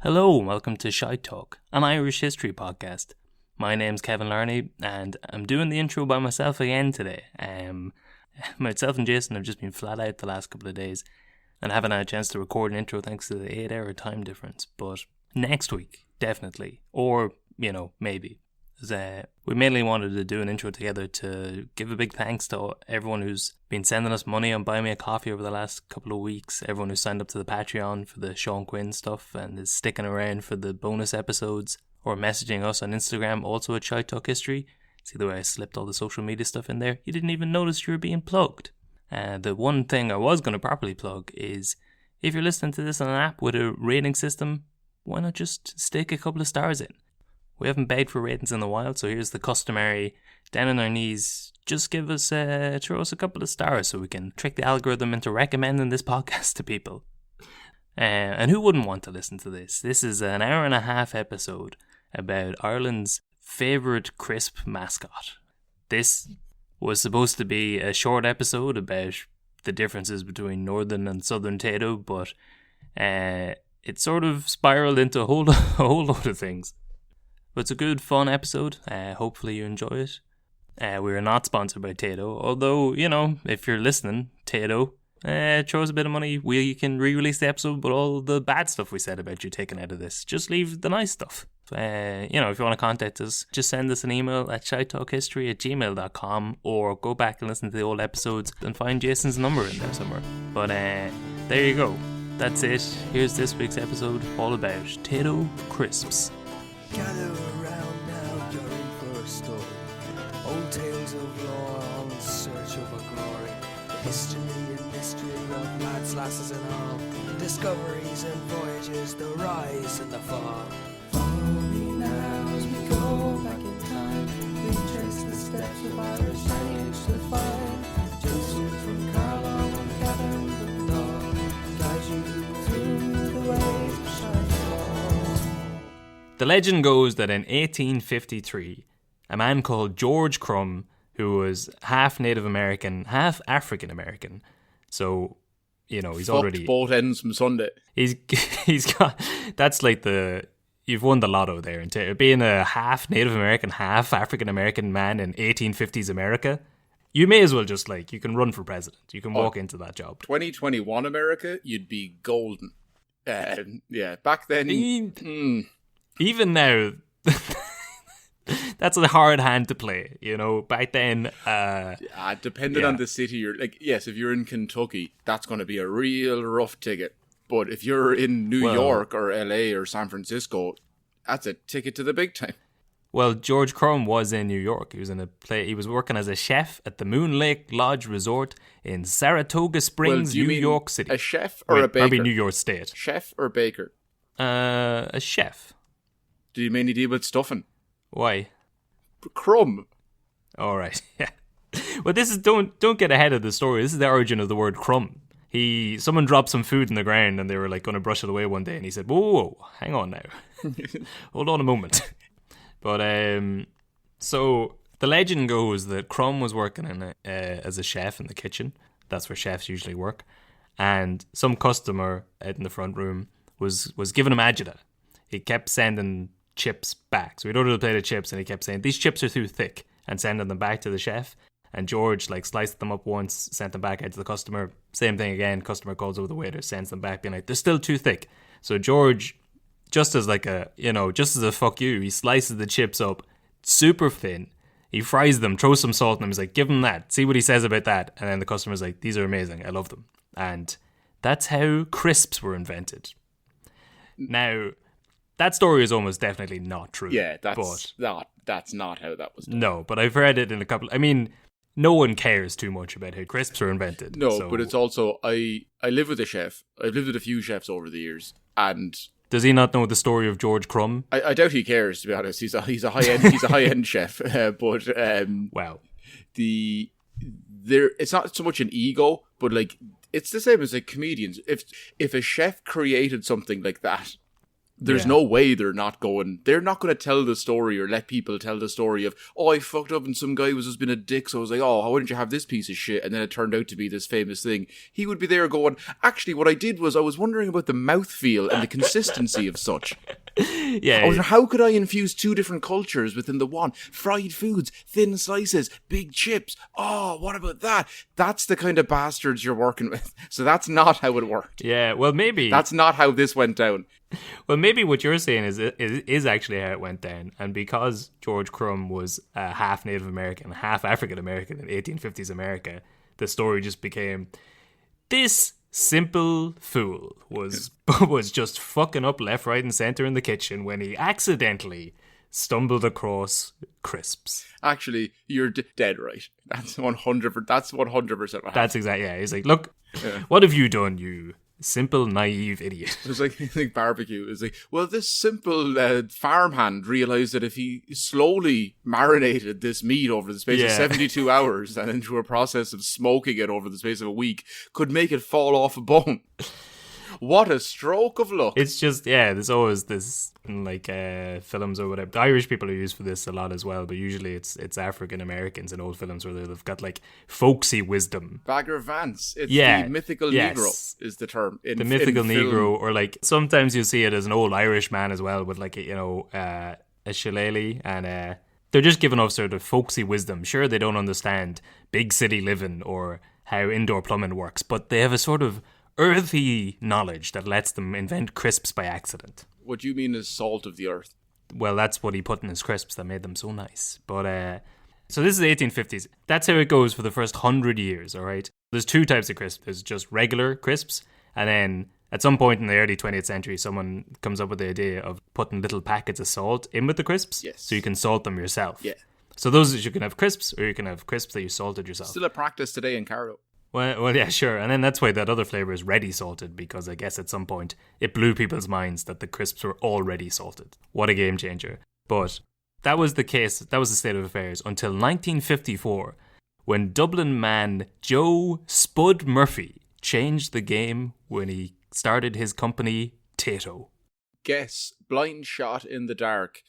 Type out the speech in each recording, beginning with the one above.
Hello, welcome to Shy Talk, an Irish history podcast. My name's Kevin Larney, and I'm doing the intro by myself again today. Myself and Jason have just been flat out the last couple of days, and haven't had a chance to record an intro thanks to the 8-hour time difference. But next week, definitely, or, maybe. We mainly wanted to do an intro together to give a big thanks to everyone who's been sending us money on Buy Me a Coffee over the last couple of weeks, everyone who signed up to the Patreon for the Sean Quinn stuff and is sticking around for the bonus episodes, or messaging us on Instagram, also at Shy Talk History. See the way I slipped all the social media stuff in there? You didn't even notice you were being plugged. The one thing I was going to properly plug is, if you're listening to this on an app with a rating system, why not just stick a couple of stars in? We haven't begged for ratings in a while, so here's the customary, down on our knees, just throw us a couple of stars so we can trick the algorithm into recommending this podcast to people. And who wouldn't want to listen to this? This is an hour and a half episode about Ireland's favourite crisp mascot. This was supposed to be a short episode about the differences between Northern and Southern Tayto, but it sort of spiraled into a whole load of things. But it's a good, fun episode. Hopefully you enjoy it. We are not sponsored by Tayto, although, if you're listening, Tayto, throw us a bit of money. We can re-release the episode, but all the bad stuff we said about you taken out of this. Just leave the nice stuff. If you want to contact us, just send us an email at shytalkhistory@gmail.com, or go back and listen to the old episodes and find Jason's number in there somewhere. But there you go. That's it. Here's this week's episode, all about Tayto crisps. Gather around now, you're in for a story. Old tales of lore, all in search of a glory. The history and mystery of lads, lasses and all. Discoveries and voyages, the rise and the fall. Follow me now as we go back in time. We trace the steps of Irish lineage to find. Jason from Carlisle and Gavin the dog guide you through the ways of Shy Talk. The legend goes that in 1853, a man called George Crumb, who was half Native American, half African American, so, he's fucked already... both ends from Sunday. He's got... That's like you've won the lotto there. And being a half Native American, half African American man in 1850s America, you may as well just, you can run for president. You can walk into that job. 2021 America, you'd be golden. Back then... Even now, that's a hard hand to play, back then. Depending on the city, yes, if you're in Kentucky, that's going to be a real rough ticket. But if you're in New York or LA or San Francisco, that's a ticket to the big time. Well, George Crumb was in New York. He was he was working as a chef at the Moon Lake Lodge Resort in Saratoga Springs, New York City. A chef or a baker? Maybe New York State. Chef or baker? A chef. Do you mainly deal with stuffing? Why? Crumb. All right. Yeah. Well, this is don't get ahead of the story. This is the origin of the word crumb. Someone dropped some food in the ground and they were going to brush it away one day, and he said, "Whoa, hang on now, hold on a moment." But so the legend goes that Crumb was working as a chef in the kitchen. That's where chefs usually work, and some customer out in the front room was giving him agita. He kept sending chips back. So he'd ordered a plate of chips and he kept saying, "These chips are too thick," and sending them back to the chef. And George sliced them up once, sent them back out to the customer. Same thing again. Customer calls over the waiter, sends them back, being like, "They're still too thick." So George, just as a fuck you, he slices the chips up super thin. He fries them, throws some salt in them. He's like, "Give him that. See what he says about that." And then the customer's like, "These are amazing. I love them." And that's how crisps were invented. Now, that story is almost definitely not true. Yeah, that's not how that was done. No, but I've read it in a couple... no one cares too much about how crisps are invented. No, but it's also... I live with a chef. I've lived with a few chefs over the years, and... Does he not know the story of George Crumb? I doubt he cares, to be honest. He's a high-end chef. But... Wow. It's not so much an ego, but, it's the same as, comedians. If a chef created something like that, There's no way they're not going to tell the story or let people tell the story of, oh, I fucked up and some guy was just being a dick, so I was like, oh, why didn't you have this piece of shit? And then it turned out to be this famous thing. He would be there going, actually, what I did was I was wondering about the mouthfeel and the consistency of such. Yeah. How could I infuse two different cultures within the one? Fried foods, thin slices, big chips. Oh, what about that? That's the kind of bastards you're working with. So that's not how it worked. Yeah, well, maybe. That's not how this went down. Well, maybe what you're saying is actually how it went down. And because George Crumb was half Native American, half African American in 1850s America, the story just became, this simple fool was just fucking up left, right, and centre in the kitchen when he accidentally stumbled across crisps. Actually, you're dead right. That's 100%. That's 100% what happened. That's exactly, yeah. He's like, look, what have you done, you simple, naive idiot? It was like barbecue. It was like, well, this simple farmhand realised that if he slowly marinated this meat over the space of 72 hours and into a process of smoking it over the space of a week, could make it fall off a bone. What a stroke of luck. It's just, there's always this, like, films or whatever. The Irish people are used for this a lot as well, but usually it's African Americans in old films where they've got, like, folksy wisdom. Bagger Vance. It's the mythical Negro is the term. The mythical Negro, or, like, sometimes you'll see it as an old Irish man as well with, like, a shillelagh, and they're just giving off sort of folksy wisdom. Sure, they don't understand big city living or how indoor plumbing works, but they have a sort of earthy knowledge that lets them invent crisps by accident. What you mean is salt of the earth? Well, that's what he put in his crisps that made them so nice. But so this is the 1850s. That's how it goes for the first 100 years, all right? There's two types of crisps. There's just regular crisps, and then at some point in the early 20th century, someone comes up with the idea of putting little packets of salt in with the crisps, so you can salt them yourself. Yeah. So those, you can have crisps, or you can have crisps that you salted yourself. Still a practice today in Carlow. Well, yeah, sure. And then that's why that other flavour is ready salted, because I guess at some point it blew people's minds that the crisps were already salted. What a game changer. But that was the case, that was the state of affairs until 1954, when Dublin man Joe Spud Murphy changed the game when he started his company Tayto. Guess, blind shot in the dark,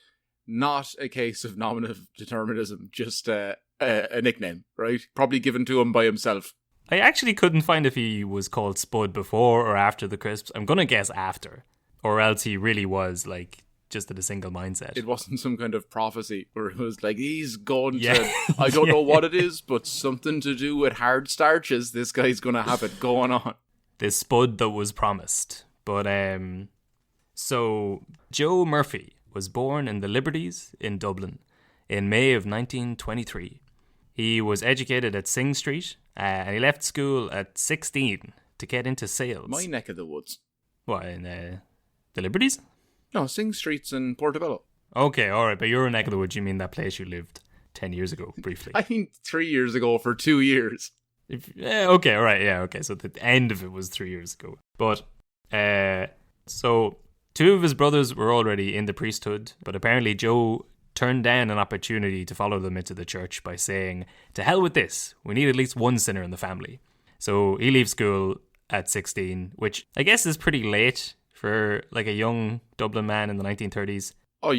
not a case of nominative determinism, just a nickname, right? Probably given to him by himself. I actually couldn't find if he was called Spud before or after the crisps. I'm going to guess after. Or else he really was, like, just at a single mindset. It wasn't some kind of prophecy where it was like, he's going to, I don't know what it is, but something to do with hard starches. This guy's going to have it going on. The Spud that was promised. But, so Joe Murphy was born in the Liberties in Dublin in May of 1923. He was educated at Sing Street, and he left school at 16 to get into sales. My neck of the woods. What, in the Liberties? No, Sing Street's in Portobello. Okay, alright, but your neck of the woods, you mean that place you lived 10 years ago, briefly? I mean 3 years ago for 2 years. Okay, alright, yeah, okay, so the end of it was 3 years ago. But, so, two of his brothers were already in the priesthood, but apparently Joe turned down an opportunity to follow them into the church by saying, to hell with this, we need at least one sinner in the family. So he leaves school at 16, which I guess is pretty late for like a young Dublin man in the 1930s. Oh,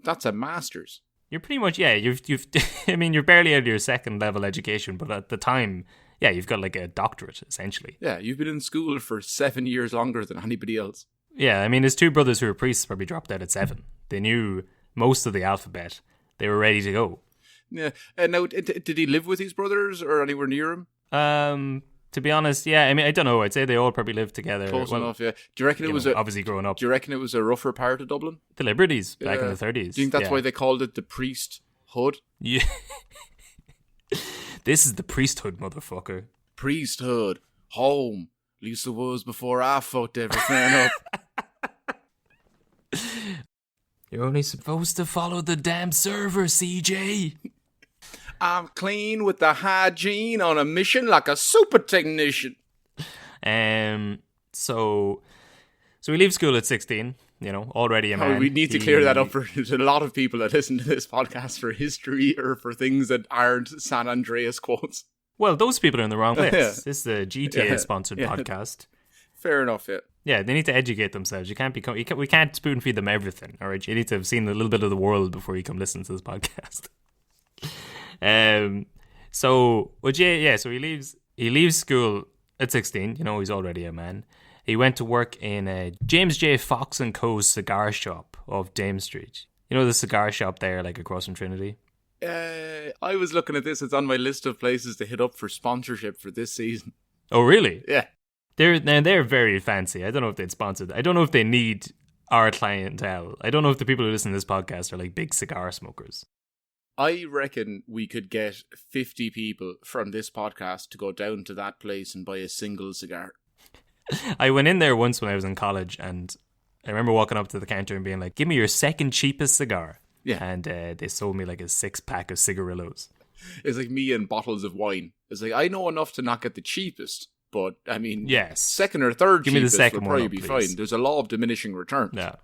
that's a master's. You're pretty much, you've I mean, you're barely out of your second level education, but at the time, you've got like a doctorate, essentially. Yeah, you've been in school for 7 years longer than anybody else. Yeah, I mean, his two brothers who were priests probably dropped out at 7. They knew most of the alphabet. They were ready to go. Yeah. And now, did he live with his brothers or anywhere near him? To be honest, I mean, I don't know. I'd say they all probably lived together. Close enough, yeah. Do you reckon it was obviously growing up? Do you reckon it was a rougher part of Dublin? The Liberties back in the 30s. Do you think that's why they called it the priesthood? Yeah. This is the priesthood, motherfucker. Priesthood. Home. At least it was before I fucked everything up. You're only supposed to follow the damn server, CJ. I'm clean with the hygiene on a mission like a super technician. So he leaves school at 16, already a man. We need to clear that up for a lot of people that listen to this podcast for history or for things that aren't San Andreas quotes. Well, those people are in the wrong place. This is a GTA-sponsored podcast. Fair enough, yeah. Yeah, they need to educate themselves. You can't become. We can't spoon feed them everything. All right, you need to have seen a little bit of the world before you come listen to this podcast. So, well, yeah. So he leaves school at 16. You know, he's already a man. He went to work in James J. Fox and Co.'s cigar shop off Dame Street. You know the cigar shop there, like across from Trinity. I was looking at this. It's on my list of places to hit up for sponsorship for this season. Oh, really? Yeah. They're very fancy. I don't know if they'd sponsored. I don't know if they need our clientele. I don't know if the people who listen to this podcast are like big cigar smokers. I reckon we could get 50 people from this podcast to go down to that place and buy a single cigar. I went in there once when I was in college, and I remember walking up to the counter and being like, "Give me your second cheapest cigar." Yeah. And they sold me like a 6-pack of cigarillos. It's like me and bottles of wine. It's like, I know enough to not get the cheapest, but I mean, yes, second or third give me the cheapest second will probably one be up, fine. please. There's a law of diminishing returns. Yeah.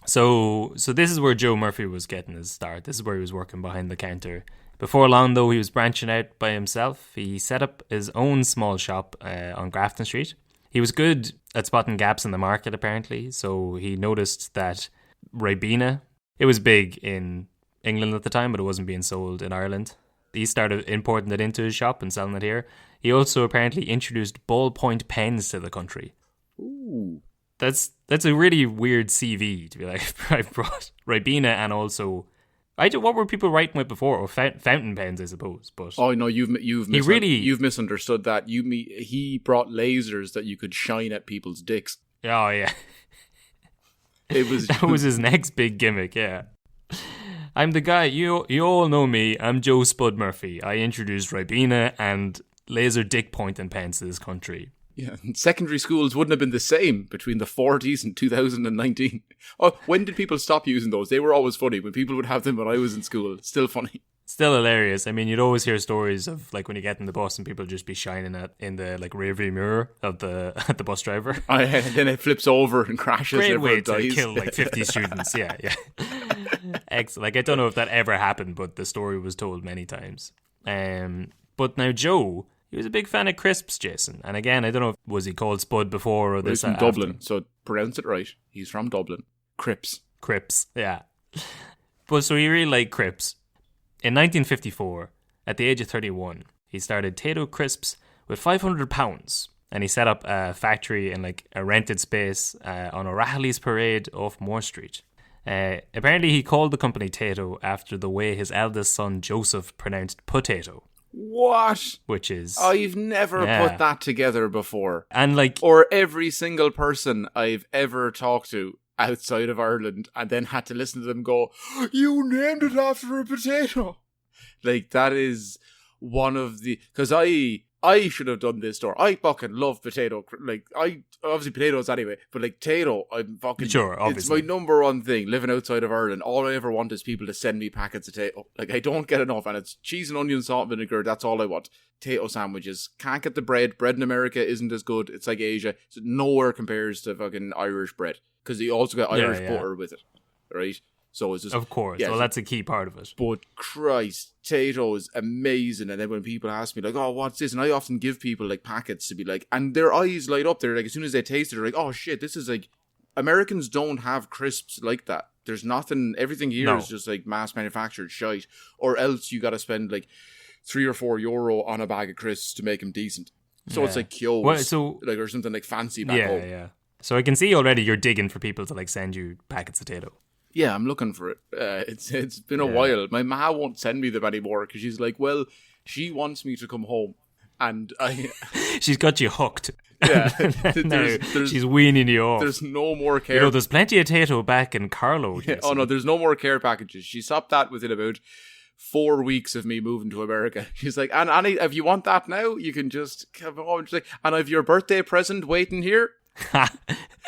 So this is where Joe Murphy was getting his start. This is where he was working behind the counter. Before long, though, he was branching out by himself. He set up his own small shop on Grafton Street. He was good at spotting gaps in the market, apparently. So he noticed that Ribena, it was big in England at the time, but it wasn't being sold in Ireland. He started importing it into his shop and selling it here. He also apparently introduced ballpoint pens to the country. Ooh. That's a really weird CV to be like, I brought Ribena and also... what were people writing with before? Or fountain pens, I suppose. But oh no, you've misunderstood that. He brought lasers that you could shine at people's dicks. Oh yeah, that was his next big gimmick. Yeah, I'm the guy. You all know me. I'm Joe Spud Murphy. I introduced Ribena and laser dick pointing pens to this country. Yeah, secondary schools wouldn't have been the same between the 40s and 2019. Oh, when did people stop using those? They were always funny. When people would have them when I was in school, still funny. Still hilarious. I mean, you'd always hear stories of like when you get in the bus and people just be shining in the like rearview mirror of the bus driver. And then it flips over and crashes. Great and way to dies. kill like 50 students. Yeah. Excellent. Like I don't know if that ever happened, but the story was told many times. But now Joe, he was a big fan of crisps, Jason. And again, I don't know, was he called Spud before or this? He's from Dublin, so pronounce it right. He's from Dublin. Crips, yeah. But so he really liked crisps. In 1954, at the age of 31, he started Tayto Crisps with £500, and he set up a factory in like a rented space on O'Reilly's Parade off Moore Street. Apparently, he called the company Tayto after the way his eldest son Joseph pronounced potato. What? Which is... I've never put that together before. And like... Or every single person I've ever talked to outside of Ireland and then had to listen to them go, "You named it after a potato." Like, that is one of the... Because I should have done this store. I fucking love potato. Like, obviously potatoes anyway, but like Tayto, I'm fucking... Sure, obviously. It's my number one thing, living outside of Ireland. All I ever want is people to send me packets of Tayto. Like, I don't get enough, and it's cheese and onion, salt and vinegar, that's all I want. Tayto sandwiches. Can't get the bread. Bread in America isn't as good. It's like Asia. So nowhere compares to fucking Irish bread. Because you also got Irish butter with it, right? So it's just... Of course. Yeah, well, that's a key part of it. But Christ, Tayto is amazing. And then when people ask me, like, "Oh, what's this?" And I often give people, like, packets to be like... And their eyes light up. They're like, as soon as they taste it, they're like, "Oh, shit, this is like..." Americans don't have crisps like that. There's nothing... Everything here is just, like, mass manufactured shite. Or else you got to spend, like, €3 or €4 on a bag of crisps to make them decent. So it's like Kyo's, like, or something like fancy back home. Yeah. So I can see already you're digging for people to like send you packets of Tayto. Yeah, I'm looking for it. It's been a while. My ma won't send me them anymore because she's like, well, she wants me to come home, and she's got you hooked. Yeah, she's weaning you off. There's no more care. You know, there's plenty of Tayto back in Carlo. Yeah, oh no, there's no more care packages. She stopped that within about 4 weeks of me moving to America. She's like, "And Annie, if you want that now, you can just come home." She's like, "And I've your birthday present waiting here."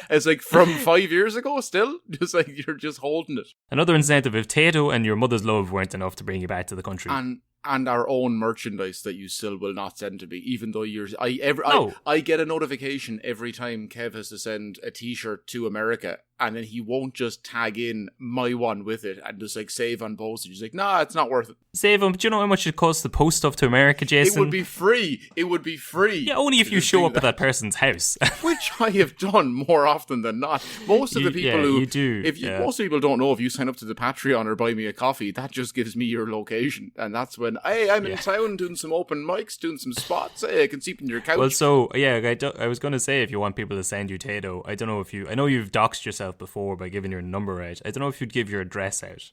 It's like from 5 years ago still. Just like you're just holding it. Another incentive: if Tayto and your mother's love weren't enough to bring you back to the country. And our own merchandise that you still will not send to me, even though I get a notification every time Kev has to send a t-shirt to America and then he won't just tag in my one with it and just like save on postage. He's like, nah, it's not worth it. Save them. Do you know how much it costs to post stuff to America, Jason? It would be free. Yeah, only if you show up at that person's house. Which I have done more often than not. Most of the people you do. Most people don't know, if you sign up to the Patreon or buy me a coffee, that just gives me your location. And that's when, hey, I'm in town doing some open mics, doing some spots. Hey, I can sleep in your couch. Well, so, yeah, I was going to say, if you want people to send you Tayto, I don't know if I know you've doxed yourself before by giving your number out. I don't know if you'd give your address out,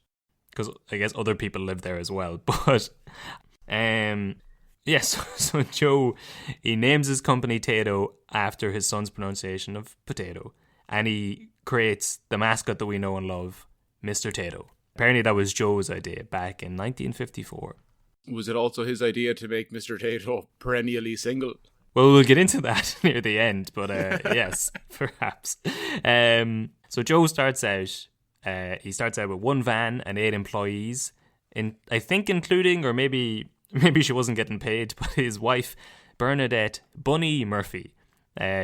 because I guess other people live there as well. But so Joe, he names his company Tayto after his son's pronunciation of potato, and he creates the mascot that we know and love, Mr. Tayto. Apparently that was Joe's idea back in 1954. Was it also his idea to make Mr. Tayto perennially single? Well, we'll get into that near the end, but yes, perhaps. So Joe starts out, with one van and 8 employees, I think including, or maybe she wasn't getting paid, but his wife, Bernadette Bunny Murphy,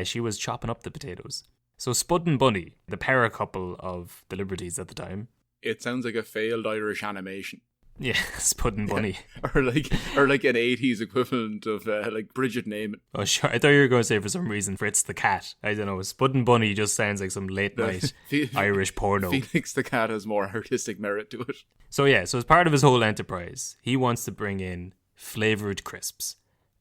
she was chopping up the potatoes. So Spud and Bunny, the power couple of the Liberties at the time. It sounds like a failed Irish animation. Yeah, Spud and Bunny. or like an 80s equivalent of like Bridget Neyman. Oh, sure. I thought you were going to say for some reason Fritz the Cat. I don't know. Spud and Bunny just sounds like some late night Irish porno. Felix the Cat has more artistic merit to it. So as part of his whole enterprise, he wants to bring in flavoured crisps.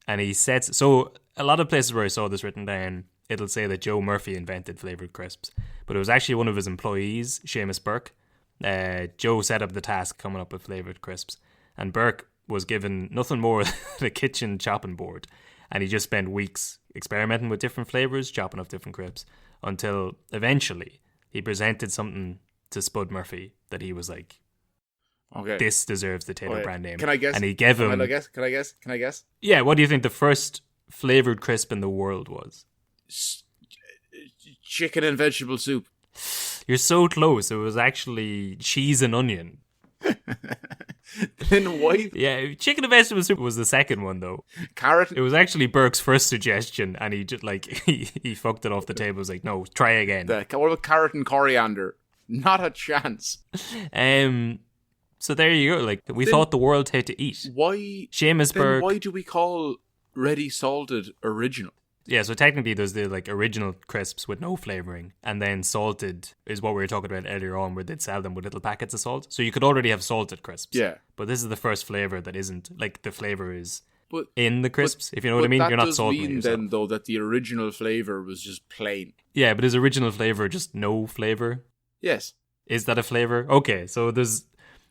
And he sets... So a lot of places where I saw this written down, it'll say that Joe Murphy invented flavoured crisps. But it was actually one of his employees, Seamus Burke. Joe set up the task coming up with flavoured crisps, and Burke was given nothing more than a kitchen chopping board, and he just spent weeks experimenting with different flavours, chopping up different crisps, until eventually he presented something to Spud Murphy that he was like, okay, this deserves the Tayto brand name. Can I guess? And he gave him... Can I guess? Yeah, what do you think the first flavoured crisp in the world was? Chicken and vegetable soup. You're so close. It was actually cheese and onion. Then why? Yeah, chicken and vegetable soup was the second one, though. Carrot? It was actually Burke's first suggestion, and he just he fucked it off the table. He was like, no, try again. What about carrot and coriander? Not a chance. So there you go. Like, we thought the world had to eat. Why? Seamus Burke. Why do we call ready salted original? Yeah, so technically there's the like original crisps with no flavouring, and then salted is what we were talking about earlier on, where they'd sell them with little packets of salt. So you could already have salted crisps. Yeah. But this is the first flavour that isn't, like, the flavour is in the crisps, if you know what I mean. You're not salting it yourself. That does mean then, though, that the original flavour was just plain. Yeah, but is original flavour just no flavour? Yes. Is that a flavour? Okay, so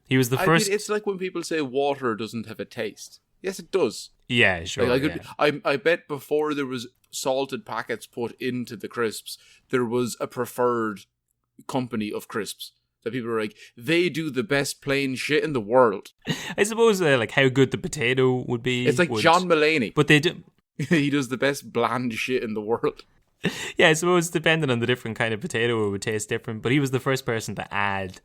he was the first... mean, it's like when people say water doesn't have a taste. Yes, it does. Yeah, sure. Like, I bet before there was salted packets put into the crisps, there was a preferred company of crisps that people were like, they do the best plain shit in the world. I suppose like how good the potato would be. It's like John Mulaney, but they do. He does the best bland shit in the world. Yeah, I suppose depending on the different kind of potato, it would taste different. But he was the first person to add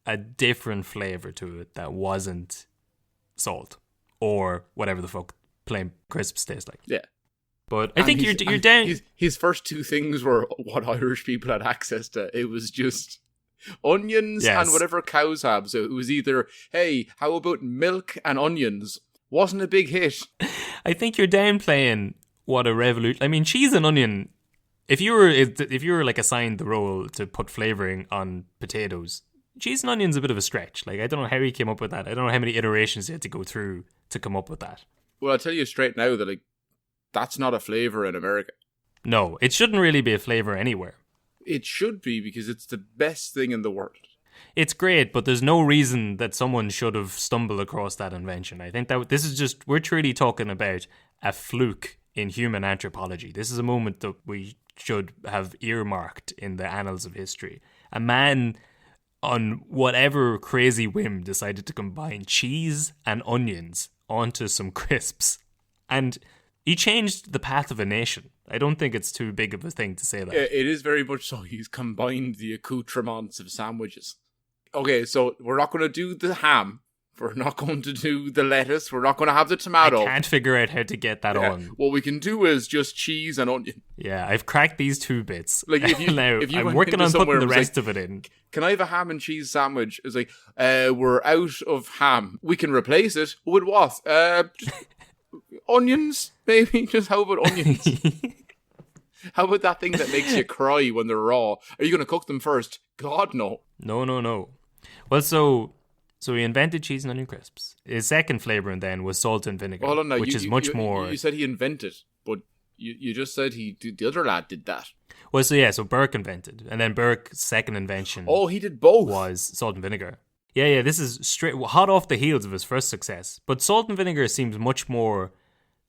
a different flavor to it that wasn't salt or whatever the fuck plain crisps taste like. Yeah. But I think you're down. His first two things were what Irish people had access to. It was just onions and whatever cows have. So it was either, hey, how about milk and onions? Wasn't a big hit. I think you're downplaying what a revolution. I mean, cheese and onion. If you were like assigned the role to put flavoring on potatoes, cheese and onion's a bit of a stretch. Like, I don't know how he came up with that. I don't know how many iterations he had to go through to come up with that. Well, I'll tell you straight now that like that's not a flavor in America. No, it shouldn't really be a flavor anywhere. It should be, because it's the best thing in the world. It's great, but there's no reason that someone should have stumbled across that invention. I think that this is just, we're truly talking about a fluke in human anthropology. This is a moment that we should have earmarked in the annals of history. A man on whatever crazy whim decided to combine cheese and onions onto some crisps. And he changed the path of a nation. I don't think it's too big of a thing to say that. It is very much so. He's combined the accoutrements of sandwiches. Okay, so we're not going to do the ham, We're not going to do the lettuce. We're not going to have the tomato. I can't figure out how to get that on. What we can do is just cheese and onion. Yeah, I've cracked these 2 bits. Like if you, now, if you I'm working on putting the rest of it in. Can I have a ham and cheese sandwich? It's like, we're out of ham. We can replace it with what? Just onions, maybe? Just how about onions? How about that thing that makes you cry when they're raw? Are you going to cook them first? God, no. No. Well, so he invented cheese and onion crisps. His second flavouring then was salt and vinegar, Hold on now. which is much more... You said he invented, but you just said the other lad did that. Well, so Burke invented, and then Burke's second invention... Oh, he did both. ...was salt and vinegar. Yeah, this is straight hot off the heels of his first success. But salt and vinegar seems much more...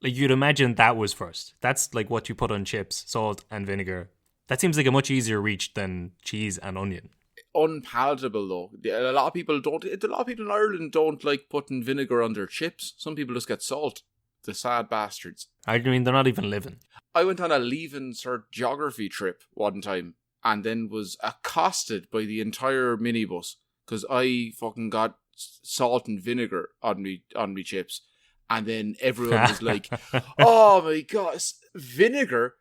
Like, you'd imagine that was first. That's like what you put on chips, salt and vinegar. That seems like a much easier reach than cheese and onion. Unpalatable though. A lot of people in Ireland don't like putting vinegar on their chips. Some people just get salt. The sad bastards. I mean, they're not even living. I went on a Leaving Cert geography trip one time and then was accosted by the entire minibus because I fucking got salt and vinegar on me chips. And then everyone was like, oh my God, vinegar?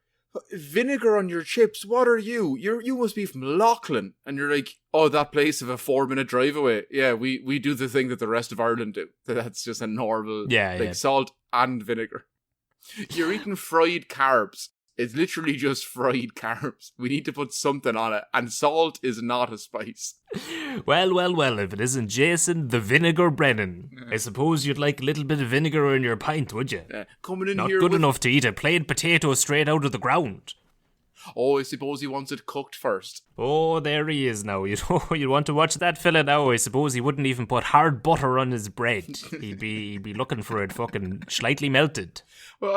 Vinegar on your chips? What are you? You must be from Loughlin. And you're like, oh, that place of a 4-minute drive away. Yeah, we do the thing that the rest of Ireland do. That's just a normal, salt and vinegar. You're eating fried carbs. It's literally just fried carbs. We need to put something on it. And salt is not a spice. Well, if it isn't Jason the Vinegar Brennan. I suppose you'd like a little bit of vinegar in your pint, would you? Coming in not here good enough to eat a plain potato straight out of the ground. Oh, I suppose he wants it cooked first. Oh, there he is now. You want to watch that fella now. I suppose he wouldn't even put hard butter on his bread. He'd be looking for it fucking slightly melted. Well,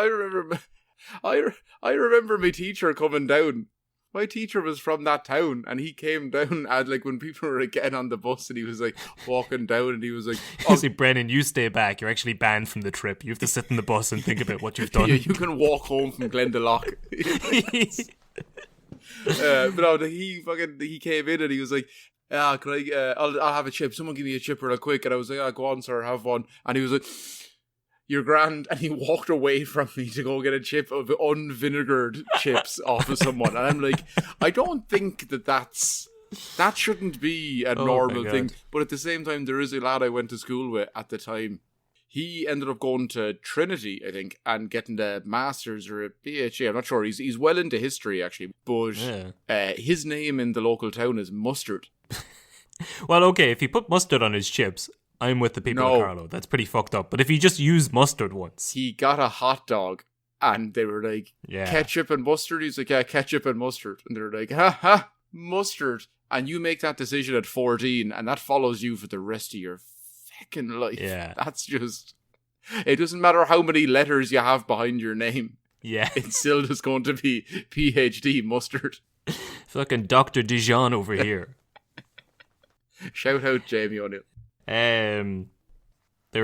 I remember my teacher coming down. My teacher was from that town, and he came down and like when people were getting on the bus, and he was like walking down, and he was like, "Oh, see, Brennan, you stay back. You're actually banned from the trip. You have to sit in the bus and think about what you've done. Yeah, you can walk home from Glendalough." But no, he came in and he was like, can I? I'll have a chip. Someone give me a chip real quick, and I was like, go on, sir, have one. And he was like, you're grand, and he walked away from me to go get a chip of unvinegared chips off of someone, and I'm like, I don't think that shouldn't be a normal thing. But at the same time, there is a lad I went to school with at the time. He ended up going to Trinity, I think, and getting a master's or a PhD. I'm not sure. He's well into history actually, but his name in the local town is Mustard. Well, okay, if he put mustard on his chips, I'm with the people of Carlo. That's pretty fucked up. But if he just used mustard once. He got a hot dog and they were like, ketchup and mustard? He's like, yeah, ketchup and mustard. And they're like, ha, mustard. And you make that decision at 14 and that follows you for the rest of your fucking life. Yeah. That's just... It doesn't matter how many letters you have behind your name. Yeah. It's still just going to be PhD mustard. Fucking Dr. Dijon over here. Shout out Jamie O'Neill. There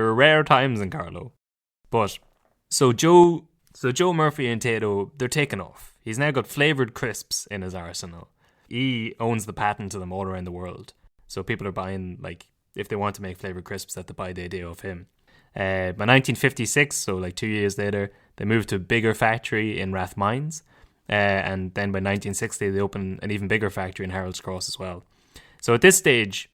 were rare times in Carlo, but so Joe Murphy and Tayto, they're taking off. He's now got flavoured crisps in his arsenal. He owns the patent to them all around the world, so people are buying, like, if they want to make flavoured crisps, they have to buy the idea of him. By 1956, so like 2 years later, they moved to a bigger factory in Rathmines, and then by 1960 they opened an even bigger factory in Harold's Cross as well. So at this stage,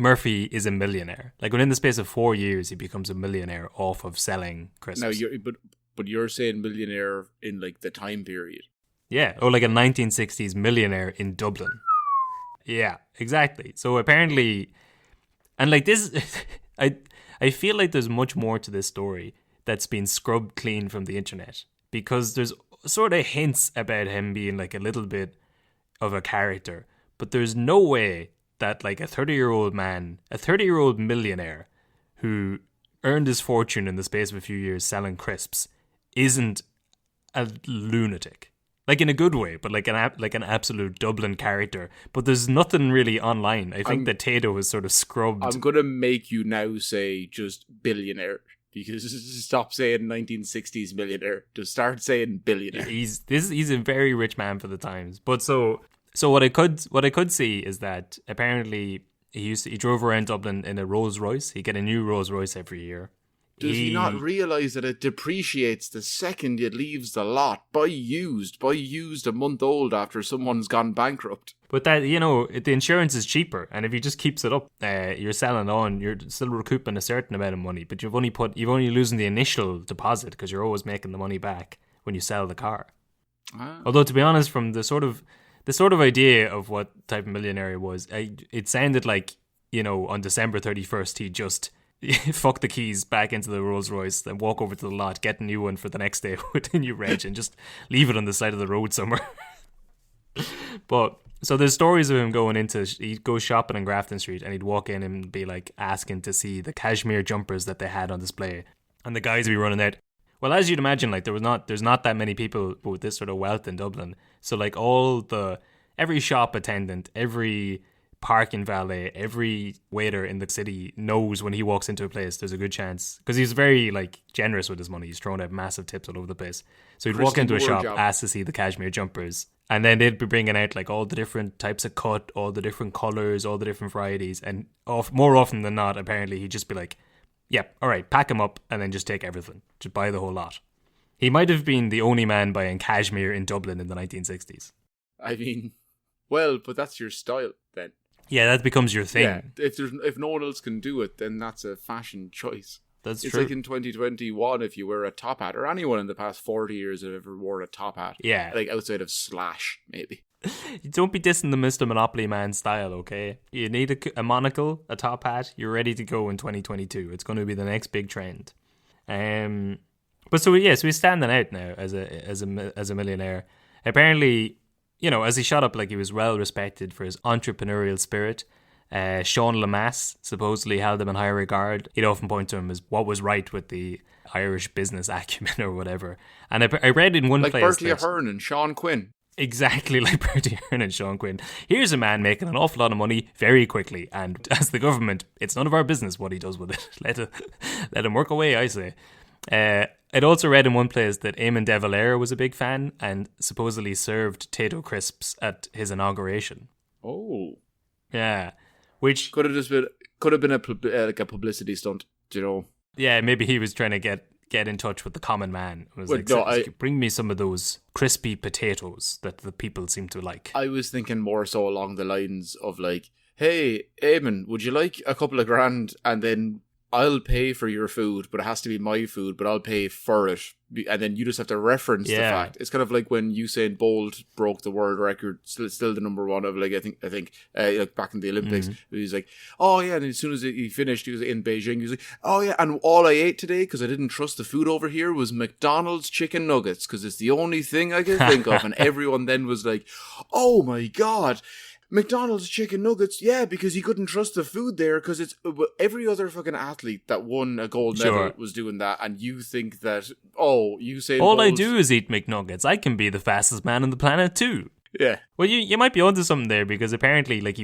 Murphy is a millionaire. Like, within the space of 4 years, he becomes a millionaire off of selling crisps. Now, you're saying millionaire in, like, the time period. Yeah, or like a 1960s millionaire in Dublin. Yeah, exactly. So apparently, and like this, I feel like there's much more to this story that's been scrubbed clean from the internet, because there's sort of hints about him being like a little bit of a character, but there's no way that like a 30-year-old man, a 30-year-old millionaire who earned his fortune in the space of a few years selling crisps isn't a lunatic. Like, in a good way, but like an absolute Dublin character. But there's nothing really online. I think that Tayto was sort of scrubbed. I'm going to make you now say just billionaire. Because stop saying 1960s millionaire. Just start saying billionaire. He's a very rich man for the times. But so what I could see is that apparently he drove around Dublin in a Rolls Royce. He'd get a new Rolls Royce every year. Does he not realise that it depreciates the second it leaves the lot? Buy used a month old after someone's gone bankrupt. But that, the insurance is cheaper, and if he just keeps it up, you're selling on, you're still recouping a certain amount of money, but you've only losing the initial deposit because you're always making the money back when you sell the car. Ah. Although, to be honest, from the sort of idea of what type of millionaire he was, it sounded like, on December 31st, he just fuck the keys back into the Rolls Royce, then walk over to the lot, get a new one for the next day with a new reg, and just leave it on the side of the road somewhere. But so there's stories of him he'd go shopping on Grafton Street, and he'd walk in and be like asking to see the cashmere jumpers that they had on display, and the guys would be running out. Well, as you'd imagine, like there's not that many people with this sort of wealth in Dublin, so like every shop attendant, every parking valet, every waiter in the city knows when he walks into a place there's a good chance, because he's very like generous with his money. He's throwing out massive tips all over the place. So he'd walk into a shop, ask to see the cashmere jumpers, and then they'd be bringing out like all the different types of cut, all the different colours, all the different varieties, and more often than not, apparently he'd just be like, yep, all right, pack them up and then just take everything, just buy the whole lot. He might have been the only man buying cashmere in Dublin in the 1960s. I mean, well, but that's your style then. Yeah, that becomes your thing. Yeah, if no one else can do it, then that's a fashion choice. It's true. It's like in 2021, if you wear a top hat, or anyone in the past 40 years have ever wore a top hat. Yeah. Like outside of Slash, maybe. Don't be dissing the Mr. Monopoly Man style, okay? You need a monocle, a top hat, you're ready to go in 2022. It's going to be the next big trend. But so he's standing out now as a millionaire. Apparently, as he shot up, like he was well respected for his entrepreneurial spirit. Sean Lamass supposedly held him in high regard. He'd often point to him as what was right with the Irish business acumen or whatever. And I read in one place like Bertie Ahern and Sean Quinn. Exactly like Bertie Ahern and Sean Quinn. Here's a man making an awful lot of money very quickly, and as the government, it's none of our business what he does with it. Let him work away, I say. I'd also read in one place that Eamon de Valera was a big fan and supposedly served Tayto crisps at his inauguration. Oh, yeah, which could have been a publicity stunt, Yeah, maybe he was trying to get in touch with the common man. It was bring me some of those crispy potatoes that the people seem to like. I was thinking more so along the lines of like, hey, Eamon, would you like a couple of grand, and then I'll pay for your food, but it has to be my food, but I'll pay for it. And then you just have to reference the fact. It's kind of like when Usain Bolt broke the world record, still the number one of like, I think like back in the Olympics. Mm-hmm. He was like, oh yeah. And as soon as he finished, he was in Beijing. He was like, oh yeah. And all I ate today, because I didn't trust the food over here, was McDonald's chicken nuggets, because it's the only thing I can think of. And everyone then was like, oh my God, McDonald's chicken nuggets, yeah, because he couldn't trust the food there, because it's every other fucking athlete that won a gold medal was doing that, and you think that, you say all I do is eat McNuggets. I can be the fastest man on the planet too. Yeah. Well, you might be onto something there, because apparently, like,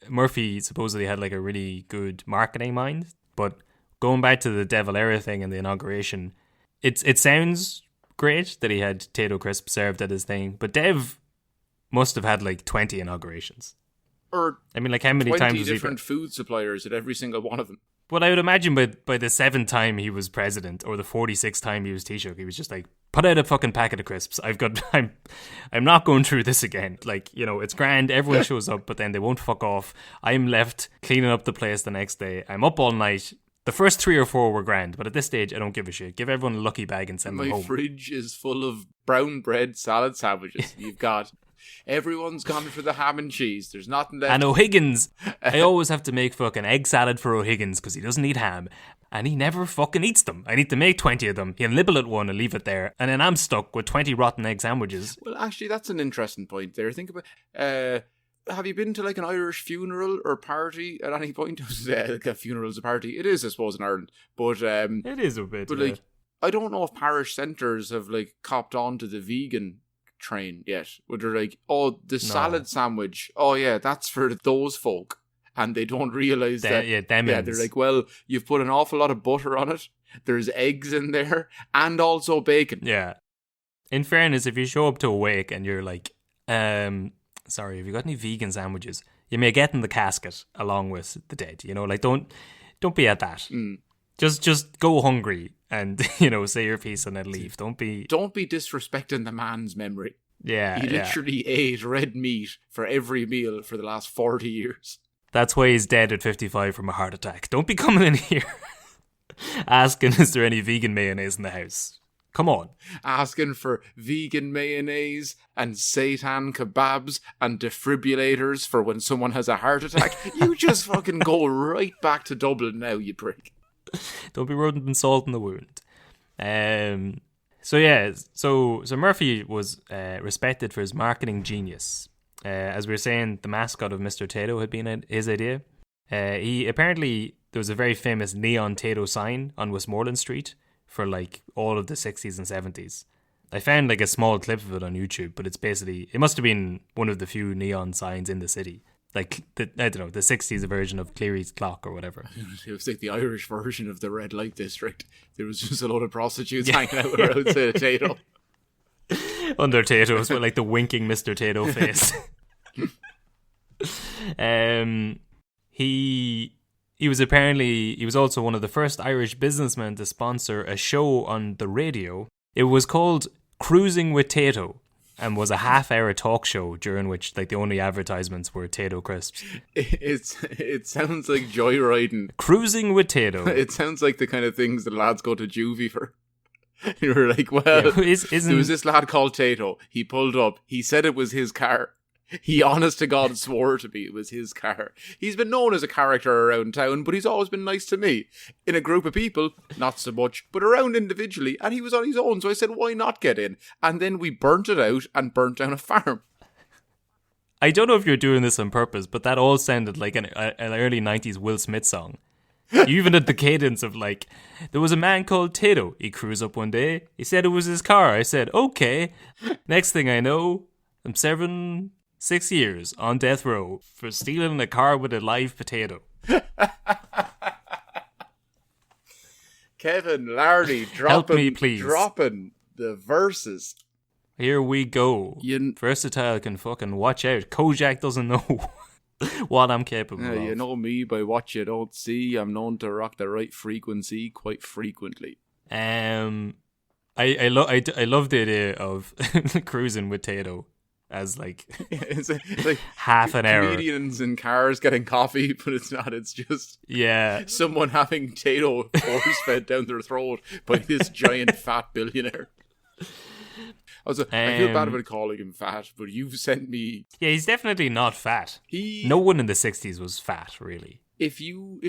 Murphy supposedly had like a really good marketing mind. But going back to the De Valera thing and the inauguration, it sounds great that he had Tayto crisp served at his thing, but Dev must have had like 20 inaugurations. Or I mean, like, how many 20 times was different food suppliers at every single one of them. Well, I would imagine by the 7th time he was president, or the 46th time he was Taoiseach, he was just like, put out a fucking packet of crisps. I'm not going through this again. Like, it's grand, everyone shows up, but then they won't fuck off. I'm left cleaning up the place the next day. I'm up all night. The first 3 or 4 were grand, but at this stage, I don't give a shit. Give everyone a lucky bag and send them home. My fridge is full of brown bread salad sandwiches. You've got... Everyone's gone for the ham and cheese. There's nothing left. And O'Higgins, I always have to make fucking egg salad for O'Higgins because he doesn't eat ham. And he never fucking eats them. I need to make 20 of them. He'll nibble at one and leave it there. And then I'm stuck with 20 rotten egg sandwiches. Well, actually, that's an interesting point there. Think about... have you been to like an Irish funeral or party at any point? Like a funeral is a party. It is, I suppose, in Ireland. But it is a bit. But like, I don't know if parish centres have like copped on to the vegan train yet, where they're like, the salad sandwich, that's for those folk, and they don't realise they're like, well, you've put an awful lot of butter on it, there's eggs in there, and also bacon. Yeah. In fairness, if you show up to a wake and you're like, sorry, have you got any vegan sandwiches? you may get in the casket along with the dead. Like don't be at that. Just go hungry and say your piece and then leave. Don't be disrespecting the man's memory. Yeah, he literally ate red meat for every meal for the last 40 years. That's why he's dead at 55 from a heart attack. Don't be coming in here asking, is there any vegan mayonnaise in the house? Come on. Asking for vegan mayonnaise and seitan kebabs and defibrillators for when someone has a heart attack. You just fucking go right back to Dublin now, you prick. Don't be rubbing salt in the wound. So Murphy was respected for his marketing genius. As we were saying, the mascot of Mr. Tayto had been his idea. There was a very famous neon Tayto sign on Westmoreland Street for like all of the 60s and 70s. I found like a small clip of it on YouTube, but it must have been one of the few neon signs in the city. Like, the 60s version of Cleary's Clock or whatever. It was like the Irish version of the red light district. There was just a load of prostitutes hanging out outside Tayto. Under Tayto's with like the winking Mr. Tayto face. He was also one of the first Irish businessmen to sponsor a show on the radio. It was called Cruising with Tayto and was a half-hour talk show during which like the only advertisements were Tayto crisps. It sounds like joyriding. Cruising with Tayto. It sounds like the kind of things the lads go to juvie for. You were like, well, there was this lad called Tayto. He pulled up. He said it was his car. He honest to God swore to me it was his car. He's been known as a character around town, but he's always been nice to me. In a group of people, not so much, but around individually, and he was on his own, so I said, why not get in? And then we burnt it out and burnt down a farm. I don't know if you're doing this on purpose, but that all sounded like an early 90s Will Smith song. You even had the cadence of like, there was a man called Tayto. He cruised up one day. He said it was his car. I said, okay. Next thing I know, I'm serving 6 years on death row for stealing a car with a live potato. Kevin Lardy dropping the verses. Here we go. Versatile can fucking watch out. Kojak doesn't know what I'm capable of. You know me by what you don't see. I'm known to rock the right frequency quite frequently. I love the idea of cruising with Tayto as like, it's like half an hour. Comedians in cars getting coffee, but it's not. It's just someone having Tayto force fed down their throat by this giant fat billionaire. Also, I feel bad about calling him fat, but you've sent me. Yeah, he's definitely not fat. No one in the 60s was fat, really. If your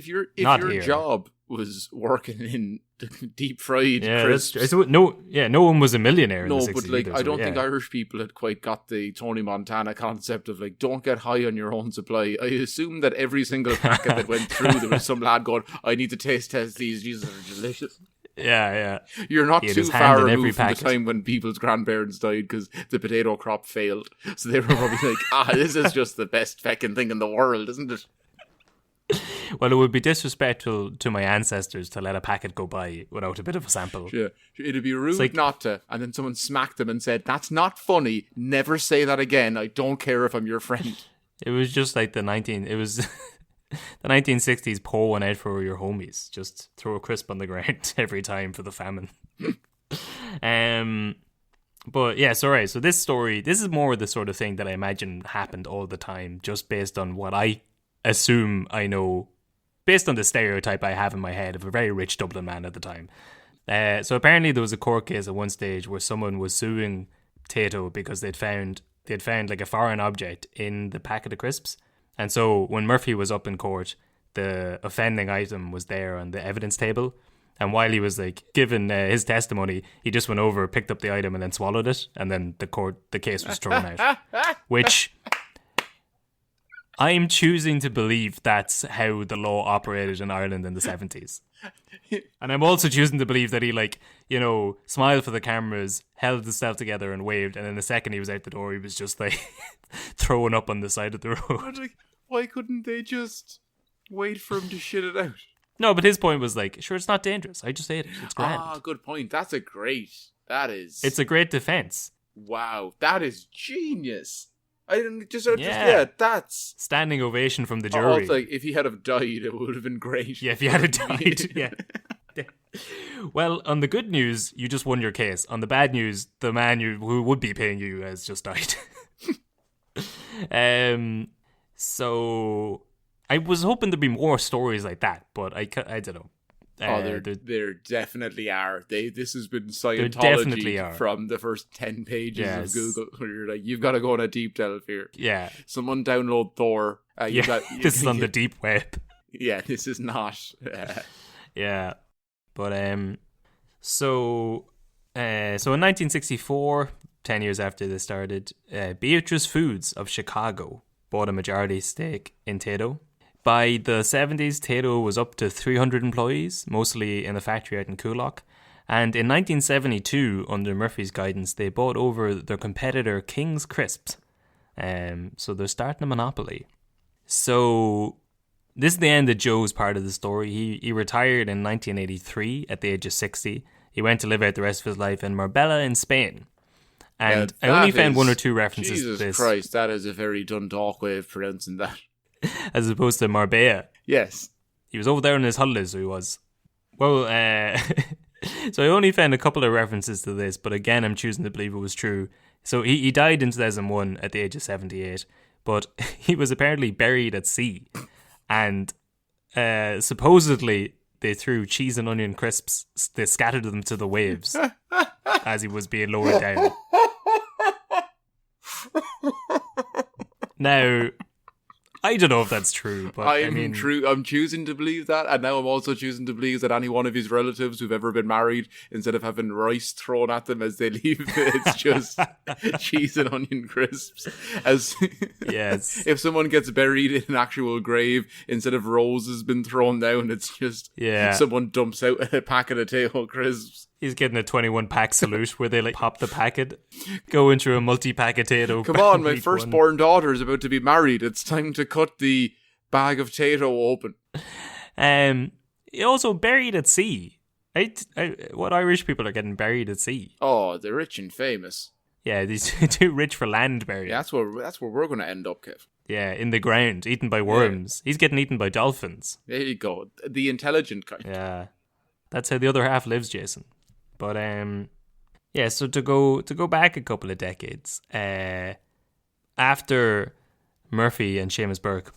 job was working in deep fried crisps, no one was a millionaire in the 60s. No, but like either, I don't think Irish people had quite got the Tony Montana concept of like, don't get high on your own supply. I assume that every single packet that went through, there was some lad going, I need to taste test these. These are delicious. Yeah. You're not too far removed from the time when people's grandparents died because the potato crop failed. So they were probably like, this is just the best feckin' thing in the world, isn't it? Well, it would be disrespectful to my ancestors to let a packet go by without a bit of a sample. Yeah, it'd be rude not to. And then someone smacked them and said, that's not funny. Never say that again. I don't care if I'm your friend. It was just like the 1960s pour one out for your homies. Just throw a crisp on the ground every time for the famine. But yeah, so this is more the sort of thing that I imagine happened all the time, just based on what I assume I know, based on the stereotype I have in my head of a very rich Dublin man at the time. So apparently there was a court case at one stage where someone was suing Tayto because they'd found like a foreign object in the packet of crisps. And so when Murphy was up in court, the offending item was there on the evidence table. And while he was like given his testimony, he just went over, picked up the item and then swallowed it. And then the case was thrown out, which I'm choosing to believe that's how the law operated in Ireland in the 70s. And I'm also choosing to believe that he smiled for the cameras, held himself together and waved. And then the second he was out the door, he was just like throwing up on the side of the road. Like, why couldn't they just wait for him to shit it out? No, but his point was like, sure, it's not dangerous. I just ate it. It's grand. Good point. It's a great defense. Wow, that is genius. I didn't that's standing ovation from the oh, jury. it's like if he had have died, it would have been great. Yeah, if you had died, yeah. Well, on the good news, you just won your case. On the bad news, the man who would be paying you has just died. So I was hoping there'd be more stories like that, but I don't know. There definitely are. This has been Scientology from the first 10 pages of Google, where you're like, you've got to go on a deep delve here. Yeah. Someone download Thor. This is on the deep web. Yeah, this is not. Yeah. But, so in 1964, 10 years after this started, Beatrice Foods of Chicago bought a majority stake in Tayto. By the 70s, Tayto was up to 300 employees, mostly in the factory out in Coolock. And in 1972, under Murphy's guidance, they bought over their competitor King's Crisps. So they're starting a monopoly. So this is the end of Joe's part of the story. He retired in 1983 at the age of 60. He went to live out the rest of his life in Marbella in Spain. And I only found one or two references to this. Jesus Christ, that is a very Dundalk way of pronouncing that. As opposed to Marbella. Yes. He was over there on his holidays, so he was. Well, so I only found a couple of references to this, but again, I'm choosing to believe it was true. So he died in 2001 at the age of 78, but he was apparently buried at sea. And supposedly they threw cheese and onion crisps, they scattered them to the waves as he was being lowered down. Now, I don't know if that's true, but I'm choosing to believe that, and now I'm also choosing to believe that any one of his relatives who've ever been married, instead of having rice thrown at them as they leave, it's just cheese and onion crisps. Yes. If someone gets buried in an actual grave, instead of roses been thrown down, it's just someone dumps out a packet of Tayto crisps. He's getting a 21-pack salute where they pop the packet, go into a multi-pack of Tayto. Come on, my firstborn daughter is about to be married. It's time to cut the bag of Tayto open. He also buried at sea. What Irish people are getting buried at sea? Oh, they're rich and famous. Yeah, these too rich for land burial. Yeah, that's where we're going to end up, Kev. Yeah, in the ground, eaten by worms. Yeah. He's getting eaten by dolphins. There you go. The intelligent kind. Yeah. That's how the other half lives, Jason. But so to go back a couple of decades, after Murphy and Seamus Burke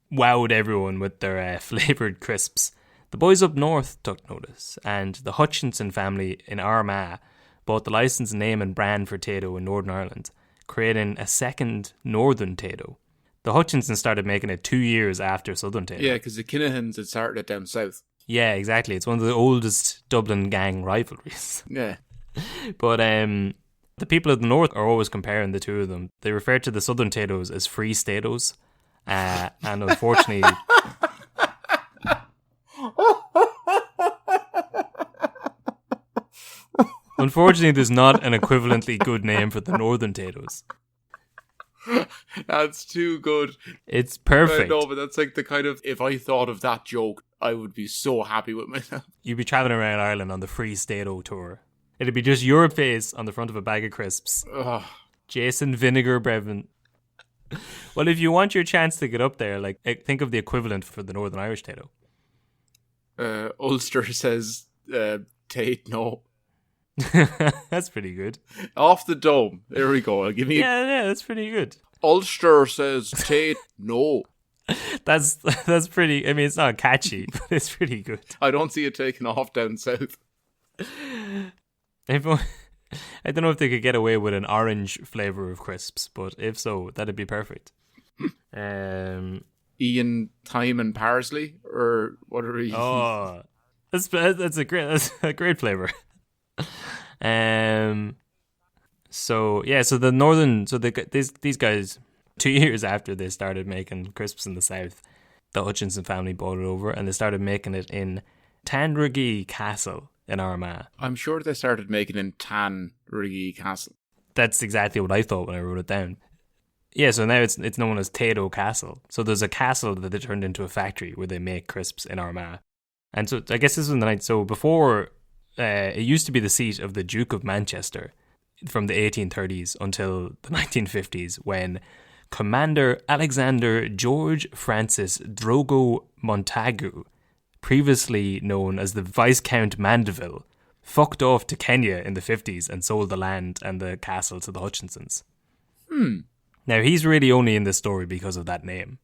wowed everyone with their flavoured crisps, the boys up north took notice, and the Hutchinson family in Armagh bought the licensed name and brand for Tayto in Northern Ireland, creating a second Northern Tayto. The Hutchinsons started making it 2 years after Southern Tayto. Yeah, because the Kinahans had started it down south. Yeah, exactly. It's one of the oldest Dublin gang rivalries. Yeah. But the people of the north are always comparing the two of them. They refer to the Southern Taytos as free Statos. And unfortunately... Unfortunately, there's not an equivalently good name for the Northern Taytos. That's too good. It's perfect. No, but that's like the kind of, if I thought of that joke, I would be so happy with myself. You'd be travelling around Ireland on the Free Stato tour. It'd be just your face on the front of a bag of crisps. Ugh. Jason Vinegar Brevin. Well, if you want your chance to get up there, think of the equivalent for the Northern Irish Tayto. Ulster says, Tate, no. That's pretty good. Off the dome. There we go. Give me. Yeah, that's pretty good. Ulster says Tate, no. That's pretty. I mean, it's not catchy, but it's pretty good. I don't see it taking off down south. I don't know if they could get away with an orange flavour of crisps, but if so, that'd be perfect. Ian, thyme, and parsley, or what are we? Oh, that's a great flavour. So the northern, these guys, 2 years after they started making crisps in the south, the Hutchinson family bought it over and they started making it in Tandragee Castle in Armagh. I'm sure they started making it in Tandragee Castle. That's exactly what I thought when I wrote it down. Yeah, so now it's known as Tayto Castle. So there's a castle that they turned into a factory where they make crisps in Armagh. And so I guess this was in the night. So before, it used to be the seat of the Duke of Manchester. from the 1830s until the 1950s, when Commander Alexander George Francis Drogo Montagu, previously known as the Viscount Mandeville, fucked off to Kenya in the 50s and sold the land and the castle to the Hutchinsons. Now, he's really only in this story because of that name.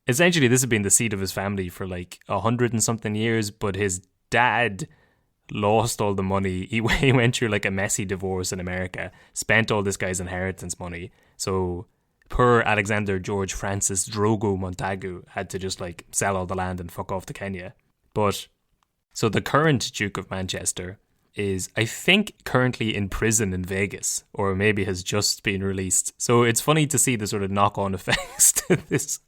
Essentially, this had been the seat of his family for like 100 and something years, but his dad lost all the money. He went through like a messy divorce in America, spent all this guy's inheritance money. So poor Alexander George Francis Drogo Montagu had to just like sell all the land and fuck off to Kenya. But so the current Duke of Manchester is, I think, currently in prison in Vegas, or maybe has just been released. So it's funny to see the sort of knock-on effects to this.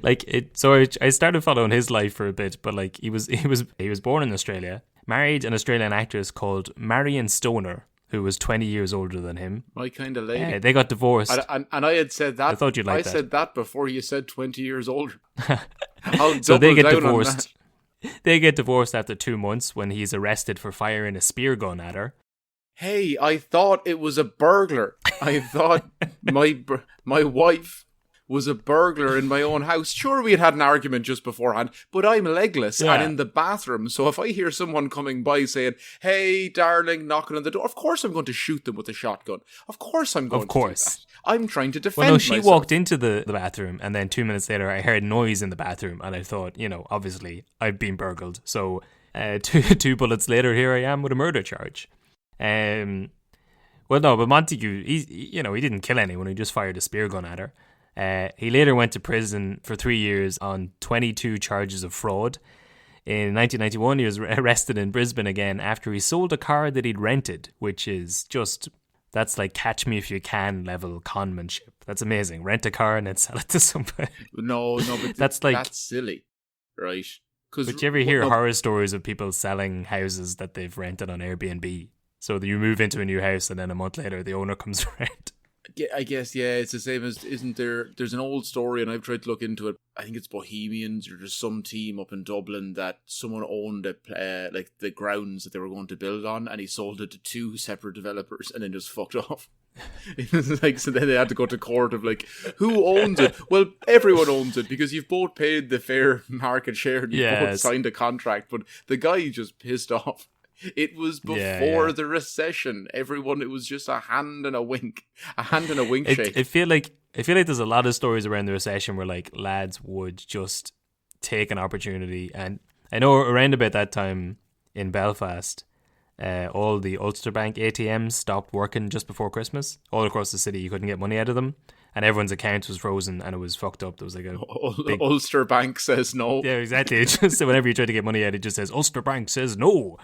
Like it. So I started following his life for a bit, but like he was born in Australia, married an Australian actress called Marion Stoner, who was 20 years older than him. My kind of lady. They got divorced. And I had said that. I thought you'd like that. I said that before you said 20 years older. So they get divorced. They get divorced after 2 months when he's arrested for firing a spear gun at her. Hey, I thought it was a burglar. I thought my wife was a burglar in my own house. Sure, we had an argument just beforehand, but I'm legless and in the bathroom. So if I hear someone coming by saying, "Hey, darling," knocking on the door, of course I'm going to shoot them with a shotgun. Of course I'm going to do that. I'm trying to defend myself. She walked into the bathroom, and then 2 minutes later I heard noise in the bathroom, and I thought, obviously I've been burgled. So two bullets later, here I am with a murder charge. Well, no, but Montague, he didn't kill anyone. He just fired a spear gun at her. He later went to prison for 3 years on 22 charges of fraud. In 1991, he was arrested in Brisbane again after he sold a car that he'd rented, which is just... That's like Catch Me If You Can level conmanship. That's amazing. Rent a car and then sell it to somebody. No, but that's silly, right? But you ever hear horror stories of people selling houses that they've rented on Airbnb? So that you move into a new house and then a month later the owner comes around. I guess, yeah, it's the same as, isn't there? There's an old story, and I've tried to look into it. I think it's Bohemians, or just some team up in Dublin that someone owned like the grounds that they were going to build on, and he sold it to 2 separate developers, and then just fucked off. So then they had to go to court of like, who owns it? Well, everyone owns it because you've both paid the fair market share, and you've both signed a contract. But the guy just pissed off. It was before the recession. Everyone, it was just a hand and a wink shake. I feel like there's a lot of stories around the recession where like lads would just take an opportunity. And I know around about that time in Belfast, all the Ulster Bank ATMs stopped working just before Christmas. All across the city, you couldn't get money out of them, and everyone's account was frozen, and it was fucked up. There was like a big... Ulster Bank says no. Yeah, exactly. It just, whenever you try to get money out, it just says Ulster Bank says no.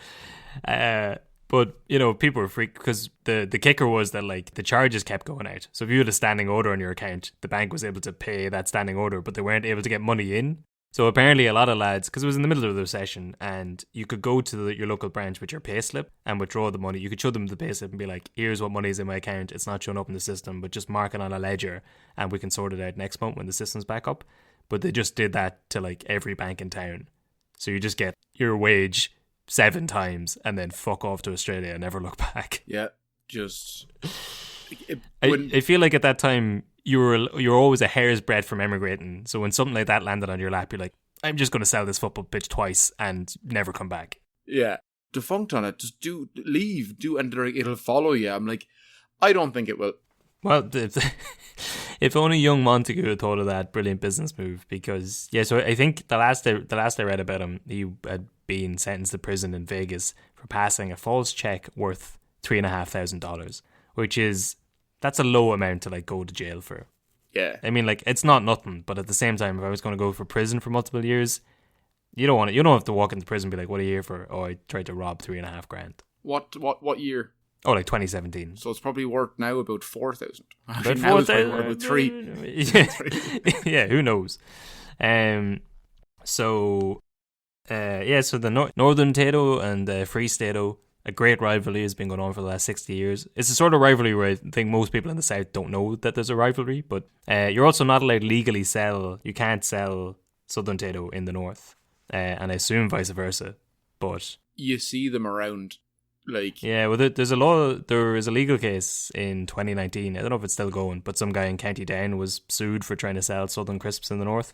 But people were freaked because the kicker was that like the charges kept going out. So if you had a standing order on your account, the bank was able to pay that standing order, but they weren't able to get money in. So apparently a lot of lads, because it was in the middle of the recession, and you could go to your local branch with your payslip and withdraw the money. You could show them the payslip and be like, "Here's what money's in my account. It's not showing up in the system, but just mark it on a ledger, and we can sort it out next month when the system's back up." But they just did that to like every bank in town. So you just get your wage 7 times and then fuck off to Australia and never look back. Yeah, just... I feel like at that time you were always a hair's breadth from emigrating. So when something like that landed on your lap, you're like, I'm just going to sell this football pitch twice and never come back. Yeah, defunct on it. Just leave, and it'll follow you. I'm like, I don't think it will. Well, if only young Montague had thought of that brilliant business move, because so I think the last I read about him, he had been sentenced to prison in Vegas for passing a false check worth $3,500, which that's a low amount to like go to jail for. Yeah, I mean, like, it's not nothing, but at the same time, if I was going to go for prison for multiple years, you don't have to walk into prison and be like, "What are you here for?" "Oh, I tried to rob $3,500. What year? Oh, like 2017. So it's probably worth now about 4,000. About 4,000? About 3. Yeah, who knows? So the Northern Tayto and Free Stato, a great rivalry has been going on for the last 60 years. It's a sort of rivalry where I think most people in the South don't know that there's a rivalry, but you're also not allowed to legally you can't sell Southern Tayto in the North, and I assume vice versa, but... You see them around Like, Yeah, well, there is a legal case in 2019. I don't know if it's still going, but some guy in County Down was sued for trying to sell Southern crisps in the north.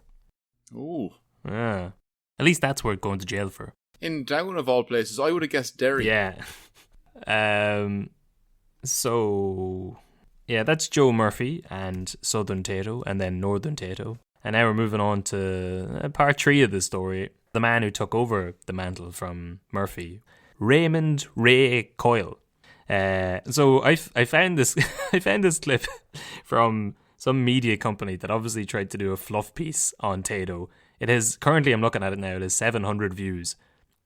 oh, Yeah, at least that's worth going to jail for. in Down of all places, I would have guessed Derry. Yeah. So yeah, that's Joe Murphy and Southern Tayto, and then Northern Tayto. And now we're moving on to part 3 of the story. The man who took over the mantle from Murphy, Raymond Ray Coyle. So I found this I found this clip from some media company that obviously tried to do a fluff piece on Tayto. It has currently, I'm looking at it now, it has 700 views.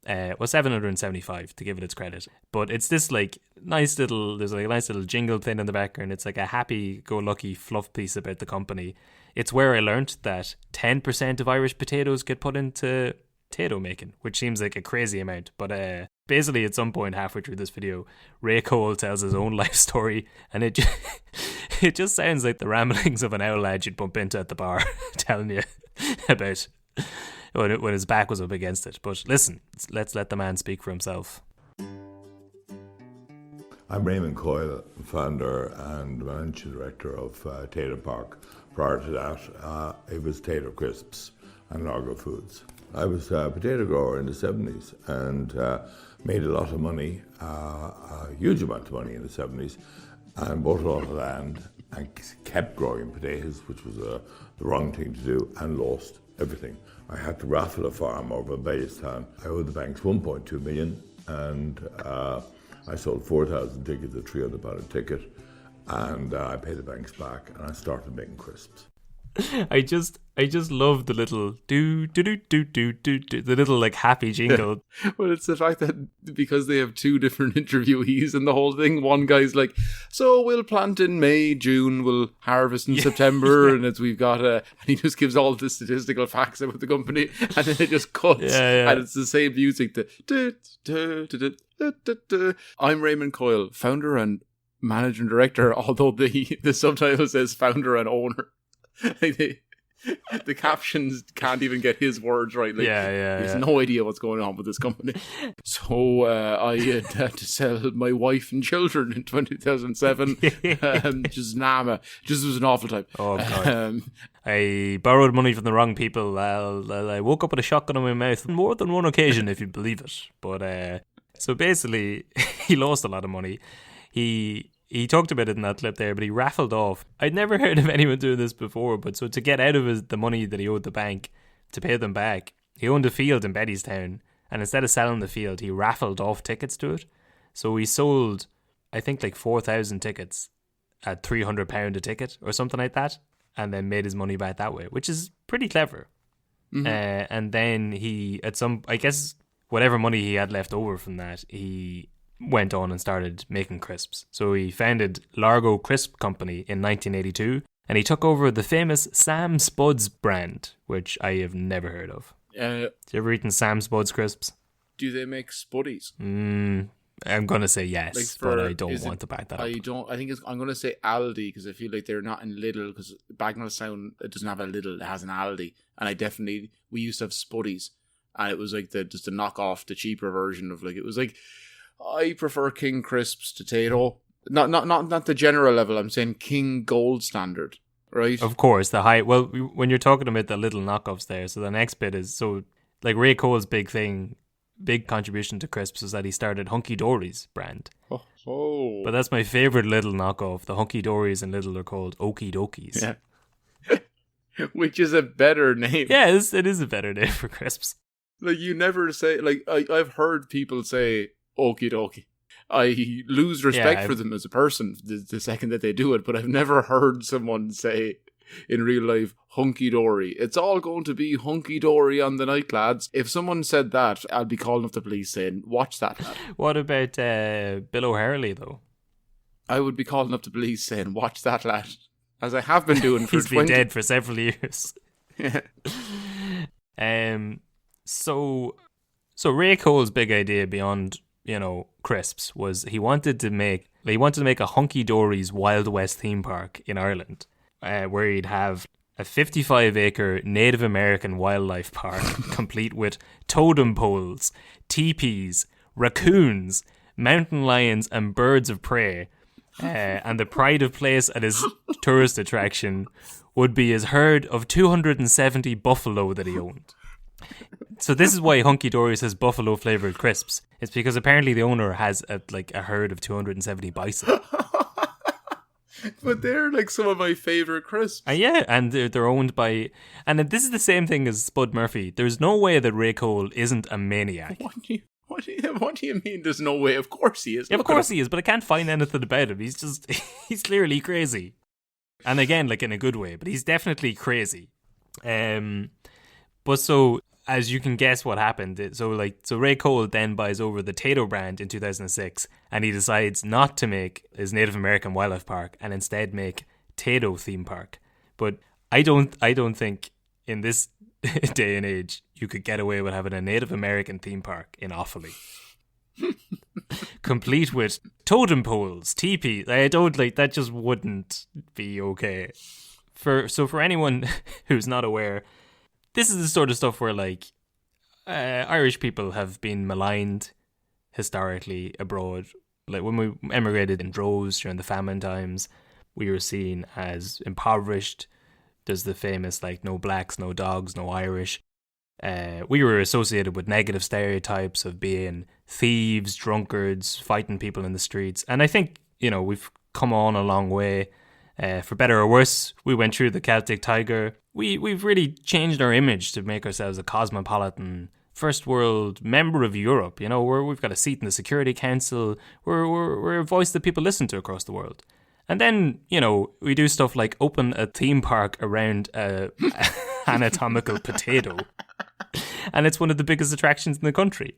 775 to give it its credit. But it's this like there's like a nice little jingle playing in the background. It's like a happy-go-lucky fluff piece about the company. It's where I learnt that 10% of Irish potatoes get put into Tayto making, which seems like a crazy amount. But basically at some point halfway through this video, Ray Cole tells his own life story, and it just sounds like the ramblings of an owl lad you'd bump into at the bar telling you about when his back was up against it. But listen, let's let the man speak for himself. I'm Raymond Coyle, founder and managing director of Tayto Park. Prior to that, it was Tayto Crisps and Largo Foods. I was a potato grower in the 70s and made a lot of money, a huge amount of money in the 70s, and bought a lot of land and kept growing potatoes, which was the wrong thing to do, and lost everything. I had to raffle a farm over in Baystown. I owed the banks 1.2 million, and I sold 4,000 tickets, a £300 ticket, and I paid the banks back, and I started making crisps. I just love the little do the little like happy jingle. Well, it's the fact that because they have 2 different interviewees in the whole thing, one guy's like, so we'll plant in May, June, we'll harvest in September, and we've got and he just gives all the statistical facts about the company, and then it just cuts, and it's the same music. I'm Raymond Coyle, founder and managing director, although the subtitle says founder and owner. The captions can't even get his words right. Like, he has no idea what's going on with this company. So I had to sell my wife and children in 2007. Just was an awful time. Oh God! I borrowed money from the wrong people. I woke up with a shotgun in my mouth on more than one occasion, if you believe it. But so basically, he lost a lot of money. He talked about it in that clip there, but he raffled off. I'd never heard of anyone doing this before, but so to get out of the money that he owed the bank, to pay them back, he owned a field in Bettystown, and instead of selling the field, he raffled off tickets to it. So he sold, I think, like 4,000 tickets at £300 a ticket or something like that, and then made his money back that way, which is pretty clever. Mm-hmm. And then he, I guess, whatever money he had left over from that, he went on and started making crisps. So he founded Largo Crisp Company in 1982, and he took over the famous Sam Spuds brand, which I have never heard of. Have you ever eaten Sam Spuds crisps? Do they make Spuddies? I'm going to say yes, like but I don't want to back that up. I'm going to say Aldi, because I feel like they're not in Lidl, because Bagnallstown, it doesn't have a Lidl, it has an Aldi. And we used to have Spuddies, and it was like just a knockoff, the cheaper version of, like, it was like, I prefer King Crisps to Tayto. Not the general level. I'm saying King Gold Standard, right? Of course, the high. Well, when you're talking about the little knockoffs there, so the next bit is, so like Ray Cole's big contribution to crisps is that he started Hunky Dory's brand. Oh. But that's my favourite little knockoff. The Hunky Dory's and Little are called Okie Dokies. Yeah. Which is a better name. Yeah, it is a better name for crisps. Like, you never say, like, I've heard people say okie dokie. I lose respect for them as a person the second that they do it, but I've never heard someone say in real life, hunky dory. It's all going to be hunky dory on the night, lads. If someone said that, I'd be calling up the police saying, watch that, lad. What about Bill O'Harley, though? I would be calling up the police saying, watch that, lad. As I have been doing for He's been dead for several years. Yeah. So Ray Cole's big idea beyond, crisps was he wanted to make a Hunky Dory's Wild West theme park in Ireland, where he'd have a 55-acre Native American wildlife park complete with totem poles, teepees, raccoons, mountain lions and birds of prey, and the pride of place at his tourist attraction would be his herd of 270 buffalo that he owned. So this is why Hunky Dory says buffalo flavored crisps. It's because apparently the owner has a herd of 270 bison. But they're like some of my favorite crisps. Yeah, and they're owned by... And this is the same thing as Spud Murphy. There's no way that Ray Cole isn't a maniac. What do you mean there's no way? Of course he is. Of course he is, but I can't find anything about him. He's clearly crazy. And again, like in a good way, but he's definitely crazy. But so, as you can guess what happened, so Ray Cole then buys over the Tayto brand in 2006, and he decides not to make his Native American wildlife park and instead make Tayto theme park. But I don't think in this day and age you could get away with having a Native American theme park in Offaly. Complete with totem poles, teepees. I don't like that. Just wouldn't be okay. For anyone who's not aware, this is the sort of stuff where like Irish people have been maligned historically abroad. Like when we emigrated in droves during the famine times, we were seen as impoverished. There's the famous like no blacks, no dogs, no Irish. We were associated with negative stereotypes of being thieves, drunkards, fighting people in the streets. And I think, we've come on a long way. For better or worse, we went through the Celtic Tiger. We've really changed our image to make ourselves a cosmopolitan, first world member of Europe. We've got a seat in the Security Council. We're a voice that people listen to across the world. And then, we do stuff like open a theme park around a anatomical potato. And it's one of the biggest attractions in the country.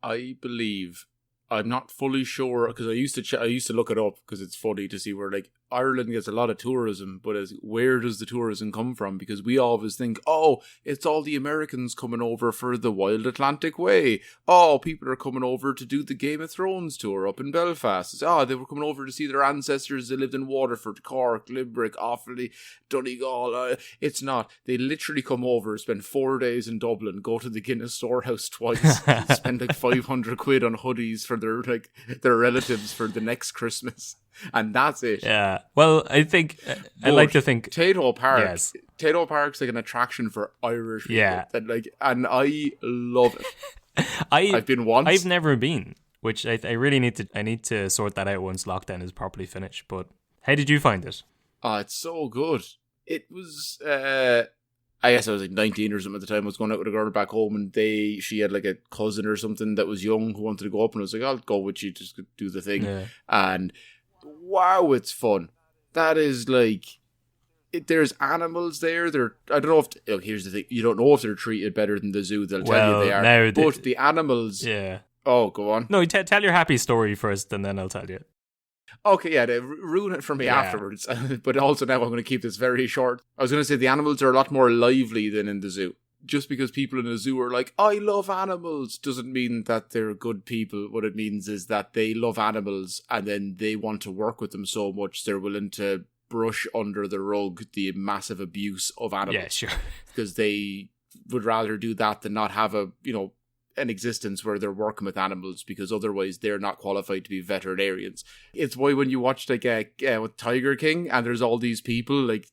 I believe, I'm not fully sure, because I used to look it up because it's funny to see where like Ireland gets a lot of tourism, but where does the tourism come from? Because we always think, oh, it's all the Americans coming over for the Wild Atlantic Way. Oh, people are coming over to do the Game of Thrones tour up in Belfast. They were coming over to see their ancestors that lived in Waterford, Cork, Limerick, Offaly, Donegal. It's not. They literally come over, spend 4 days in Dublin, go to the Guinness Storehouse twice, spend like 500 quid on hoodies for their relatives for the next Christmas. And that's it. Yeah. Well, I think I like to think Tayto Park. Yes. Tayto Park's like an attraction for Irish people. Yeah. And I love it. I've been once. I've never been, which I really need to sort that out once lockdown is properly finished. But how did you find it? Oh, it's so good. It was I guess I was like 19 or something at the time. I was going out with a girl back home, and she had like a cousin or something that was young who wanted to go up, and I was like, I'll go with you, just do the thing. Yeah. And wow, it's fun. That is like, there's animals there. I don't know if, here's the thing, you don't know if they're treated better than the zoo. They'll tell you they are. But the animals... Yeah. Oh, go on. No, tell your happy story first, and then I'll tell you. Okay, yeah, they ruin it for me afterwards. But also now I'm going to keep this very short. I was going to say the animals are a lot more lively than in the zoo. Just because people in a zoo are like, I love animals, doesn't mean that they're good people. What it means is that they love animals, and then they want to work with them so much they're willing to brush under the rug the massive abuse of animals. Yeah, sure. Because they would rather do that than not have an existence where they're working with animals, because otherwise they're not qualified to be veterinarians. It's why when you watch like with Tiger King, and there's all these people like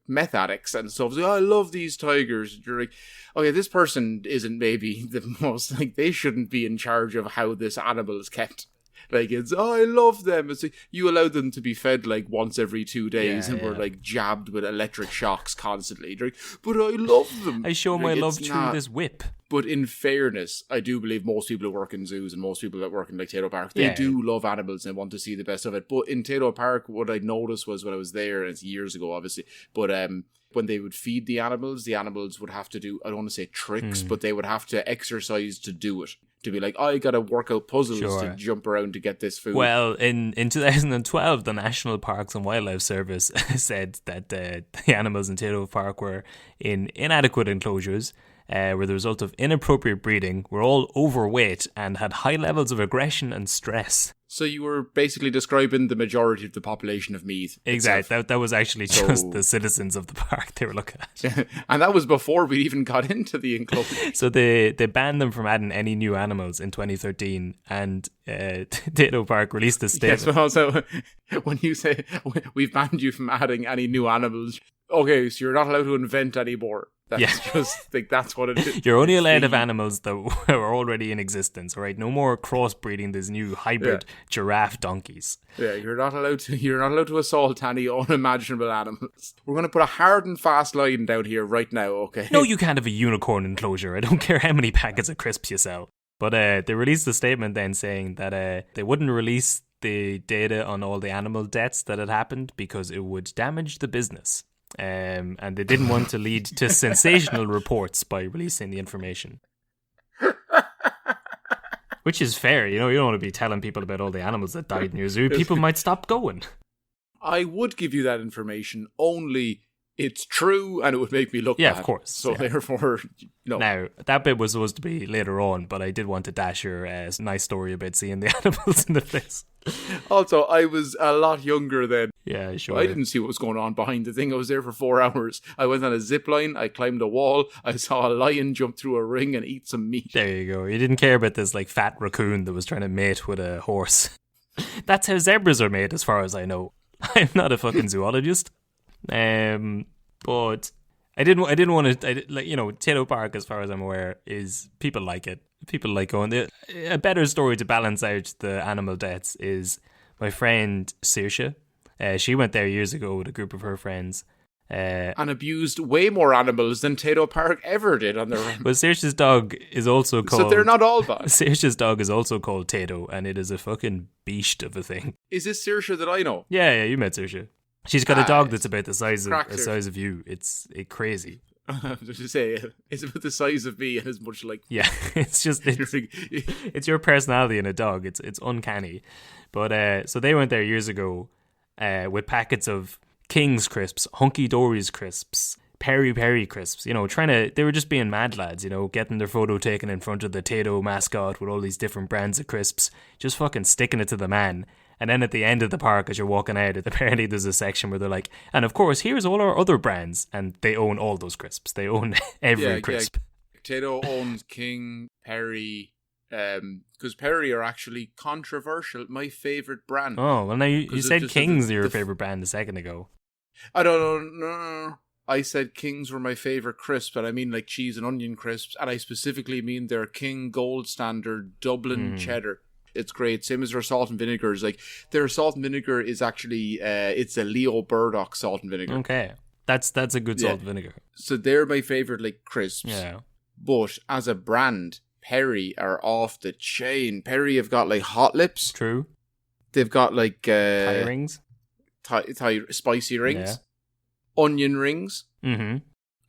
meth addicts and stuff, like, I love these tigers. You're like, okay, this person isn't maybe the most, like, they shouldn't be in charge of how this animal is kept. Like, it's, I love them. It's like, you allow them to be fed like once every 2 days, and we're like jabbed with electric shocks constantly. Like, but I love them. I show my love through this whip. But in fairness, I do believe most people who work in zoos and most people that work in like Tayto Park, they do love animals and want to see the best of it. But in Tayto Park, what I noticed was when I was there, and it's years ago, obviously, but when they would feed the animals would have to do, I don't want to say tricks, but they would have to exercise to do it. To be like, I got to work out puzzles to jump around to get this food. Well, in 2012, the National Parks and Wildlife Service said that the animals in Tayto Park were in inadequate enclosures, were the result of inappropriate breeding, were all overweight, and had high levels of aggression and stress. So you were basically describing the majority of the population of Meath. Exactly. That was actually just the citizens of the park they were looking at. And that was before we even got into the enclosure. So they banned them from adding any new animals in 2013, and Tayto Park released a statement. Yes, but also when you say we've banned you from adding any new animals, okay, so you're not allowed to invent anymore. That's just like that's what it is. You're only allowed to have animals that were already in existence, all right? No more crossbreeding these new hybrid giraffe donkeys. Yeah, you're not allowed to assault any unimaginable animals. We're going to put a hard and fast line down here right now, okay? No, you can't have a unicorn enclosure. I don't care how many packets of crisps you sell. But they released a statement then saying that they wouldn't release the data on all the animal deaths that had happened because it would damage the business. And they didn't want to lead to sensational reports by releasing the information. Which is fair, you don't want to be telling people about all the animals that died in your zoo. People might stop going. I would give you that information, only it's true and it would make me look bad. Yeah, of course. So therefore, no. Now, that bit was supposed to be later on, but I did want to dash your nice story about seeing the animals in the place. Also, I was a lot younger then. Yeah, sure. I didn't see what was going on behind the thing. I was there for 4 hours. I went on a zip line. I climbed a wall. I saw a lion jump through a ring and eat some meat. There you go. You didn't care about this fat raccoon that was trying to mate with a horse. That's how zebras are made, as far as I know. I'm not a fucking zoologist. But I didn't want to, Tayto Park, as far as I'm aware, is people like it. People like going there. A better story to balance out the animal deaths is my friend Saoirse. She went there years ago with a group of her friends. And abused way more animals than Tayto Park ever did on their own. But Saoirse's dog is also called... So they're not all bad. Saoirse's dog is also called Tayto, and it is a fucking beast of a thing. Is this Saoirse that I know? Yeah, you met Saoirse. She's got a dog that's about the size of you. It's crazy. I was to say, it's about the size of me and as much like... Yeah, it's your personality in a dog. It's uncanny. But so they went there years ago with packets of King's crisps, Hunky Dory's crisps, Peri Peri crisps, they were just being mad lads, getting their photo taken in front of the Tayto mascot with all these different brands of crisps, just fucking sticking it to the man. And then at the end of the park, as you're walking out, apparently there's a section where they're like, and of course, here's all our other brands. And they own all those crisps. They own every crisp. Yeah. Tayto owns King, Perry, because Perry are actually controversial. My favourite brand. Oh, well now you said King's your favourite brand a second ago. I don't know. No. I said King's were my favourite crisps, and I mean like cheese and onion crisps. And I specifically mean their King Gold Standard Dublin Cheddar. It's great. Same as their salt and vinegars. Like their salt and vinegar is actually it's a Leo Burdock salt and vinegar. Okay, that's a good salt and vinegar. So they're my favorite crisps. Yeah. But as a brand, Perry are off the chain. Perry have got hot lips. True. They've got Thai rings, spicy rings, onion rings. Mm-hmm.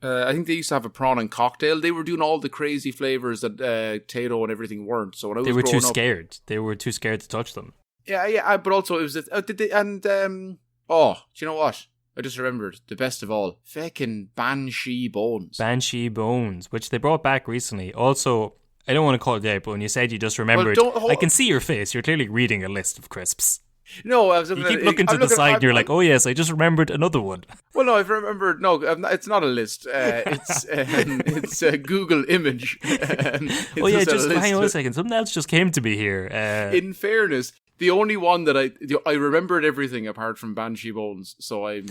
I think they used to have a prawn and cocktail. They were doing all the crazy flavors that Tayto and everything weren't. So when I was they were too growing up, scared. They were too scared to touch them. Yeah. But also it was do you know what? I just remembered the best of all, feckin' Banshee Bones. Banshee Bones, which they brought back recently. Also, I don't want to call it out, but when you said you just remembered, I can see your face. You're clearly reading a list of crisps. No, you keep looking to the side and you're like, oh yes, I just remembered another one. Well, no, I've remembered, no, it's not a list. It's a Google image. Oh yeah, just hang on a second. Something else just came to me here. In fairness, the only one that I remembered everything apart from Banshee Bones, so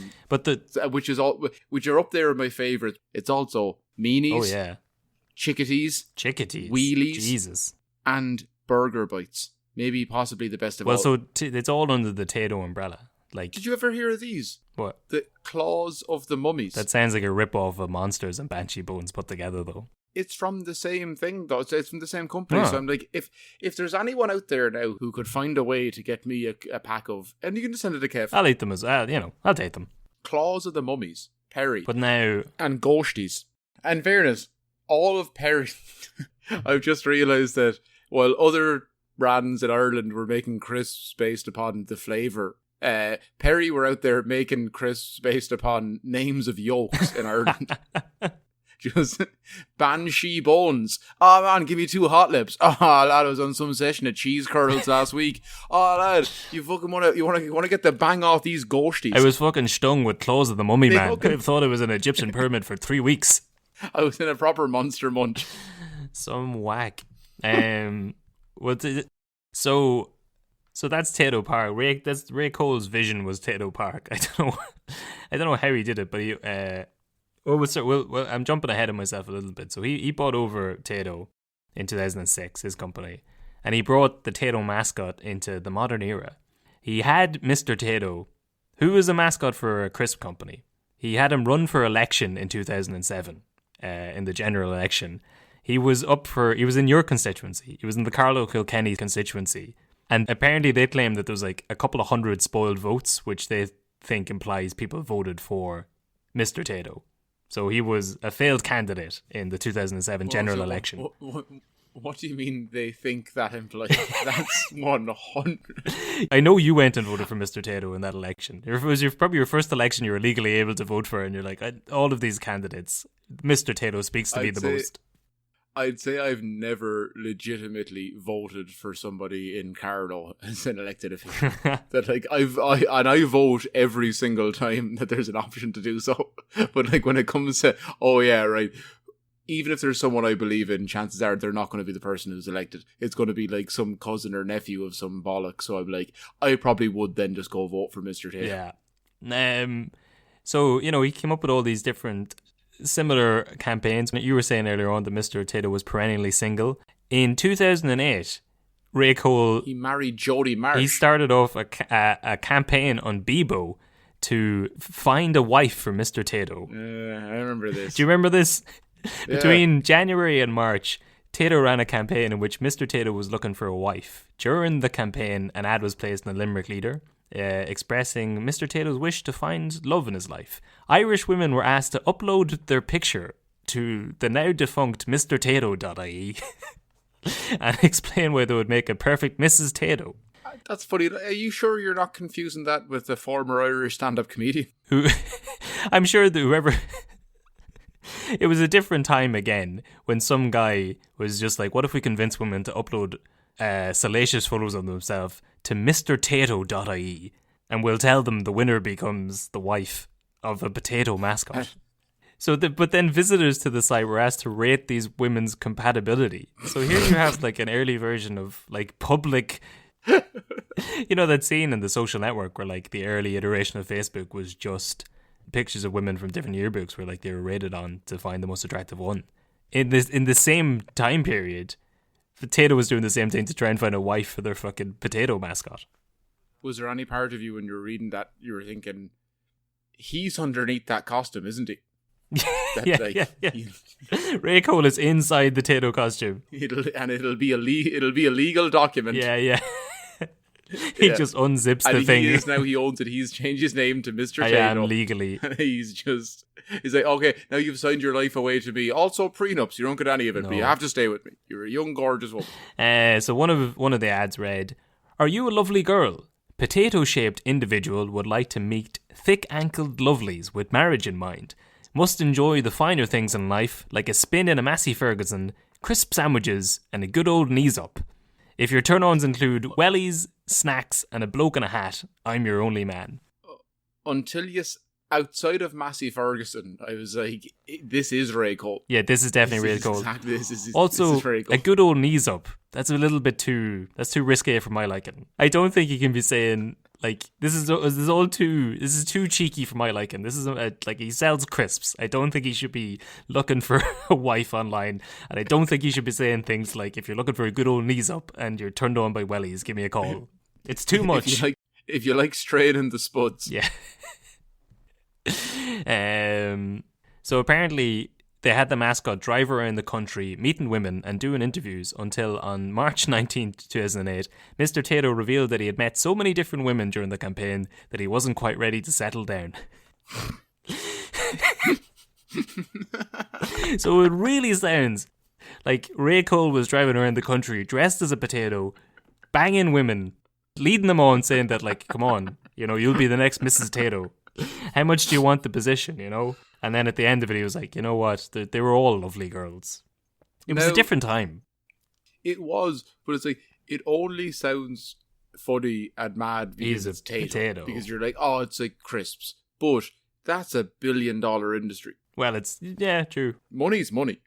which are up there in my favourite. It's also Meanies. Oh yeah. Chickadees, Wheelies, Jesus, and Burger Bites. Maybe possibly the best of all. Well, so it's all under the Tayto umbrella. Did you ever hear of these? What? The Claws of the Mummies. That sounds like a rip-off of Monsters and Banshee Bones put together, though. It's from the same thing, though. It's from the same company. Oh. So I'm like, if there's anyone out there now who could find a way to get me a pack of, and you can just send it to Kev. I'll eat them as well. I'll take them. Claws of the Mummies, Perry, but now and Ghosties. And fairness, all of Perry. I've just realised that while other brands in Ireland were making crisps based upon the flavour, Perry were out there making crisps based upon names of yolks in Ireland. Just Banshee Bones. Oh man, give me 2 hot lips. Oh lad, I was on some session of cheese curls last week. Oh lad, you fucking wanna get the bang off these ghosties. I was fucking stung with Clothes of the Mummy, man. I thought I was an Egyptian pyramid for 3 weeks. I was in a proper monster munch. Some whack. What's it? So that's Tayto Park. Ray Cole's vision was Tayto Park. I don't know how he did it, but he. I'm jumping ahead of myself a little bit. So he bought over Tayto in 2006, his company, and he brought the Tayto mascot into the modern era. He had Mr. Tayto, who was a mascot for a crisp company. He had him run for election in 2007, in the general election. He was in your constituency. He was in the Carlo Kilkenny constituency. And apparently they claim that there was like a couple of hundred spoiled votes, which they think implies people voted for Mr. Tayto. So he was a failed candidate in the 2007 general election. What do you mean they think that implies? That's 100. I know you went and voted for Mr. Tayto in that election. It was probably your first election you were legally able to vote for, and you're like, all of these candidates, Mr. Tayto speaks to me the most. I'd say I've never legitimately voted for somebody in Carlo as an elected official. That like I vote every single time that there's an option to do so. But like when it comes to even if there's someone I believe in, chances are they're not going to be the person who's elected. It's going to be like some cousin or nephew of some bollock. So I'm like, I probably would then just go vote for Mr. Tayto. Yeah. So he came up with all these different similar campaigns. You were saying earlier on that Mr. Tayto was perennially single. In 2008, Ray Cole... He married Jodie Marsh. He started off a campaign on Bebo to find a wife for Mr. Tayto. I remember this. Do you remember this? Yeah. Between January and March, Tayto ran a campaign in which Mr. Tayto was looking for a wife. During the campaign, an ad was placed in the Limerick Leader expressing Mr. Tayto's wish to find love in his life. Irish women were asked to upload their picture to the now defunct MrTayto.ie and explain why they would make a perfect Mrs. Tayto. That's funny. Are you sure you're not confusing that with the former Irish stand-up comedian? I'm sure that whoever... It was a different time again when some guy was just like, what if we convince women to upload salacious photos of themselves to MrTayto.ie and we'll tell them the winner becomes the wife of a potato mascot. But then visitors to the site were asked to rate these women's compatibility. So here you have like an early version of like public... that scene in The Social Network where like the early iteration of Facebook was just pictures of women from different yearbooks where like they were rated on to find the most attractive one. In the same time period, Tayto was doing the same thing to try and find a wife for their fucking potato mascot. Was there any part of you when you were reading that you were thinking, he's underneath that costume, isn't he? Yeah. Ray Cole is inside the Tayto costume. It'll be a legal document. Yeah. He just unzips the thing. He owns it. He's changed his name to Mr. I Tayto. am legally. He's like, okay, now you've signed your life away to me. Also prenups. You don't get any of it, but you have to stay with me. You're a young, gorgeous woman. So one of the ads read, "Are you a lovely girl? Potato-shaped individual would like to meet thick-ankled lovelies with marriage in mind. Must enjoy the finer things in life, like a spin in a Massey Ferguson, crisp sandwiches, and a good old knees up. If your turn-ons include wellies, snacks, and a bloke in a hat, I'm your only man." Until outside of Massey Ferguson, I was like, this is Ray Cole. Yeah, this is definitely Ray Cole. Exactly, this is Ray Cole. A good old knees up. That's a little bit too risque for my liking. I don't think you can be saying, like, this is too cheeky for my liking. This is like, he sells crisps. I don't think he should be looking for a wife online, and I don't think he should be saying things like, if you're looking for a good old knees up and you're turned on by wellies, give me a call. It's too much. If you like straining the spuds. Yeah. So apparently they had the mascot drive around the country meeting women and doing interviews until on March 19th, 2008, Mr. Tayto revealed that he had met so many different women during the campaign that he wasn't quite ready to settle down. So it really sounds like Ray Cole was driving around the country dressed as a potato, banging women, leading them on, saying that, like, come on, you'll be the next Mrs. Tayto. How much do you want the position, And then at the end of it, he was like, you know what? They were all lovely girls. It was a different time. It was, but it's like, it only sounds funny and mad because it's Tayto. Because you're like, oh, it's like crisps. But that's $1 billion industry. Well, yeah, true. Money's money.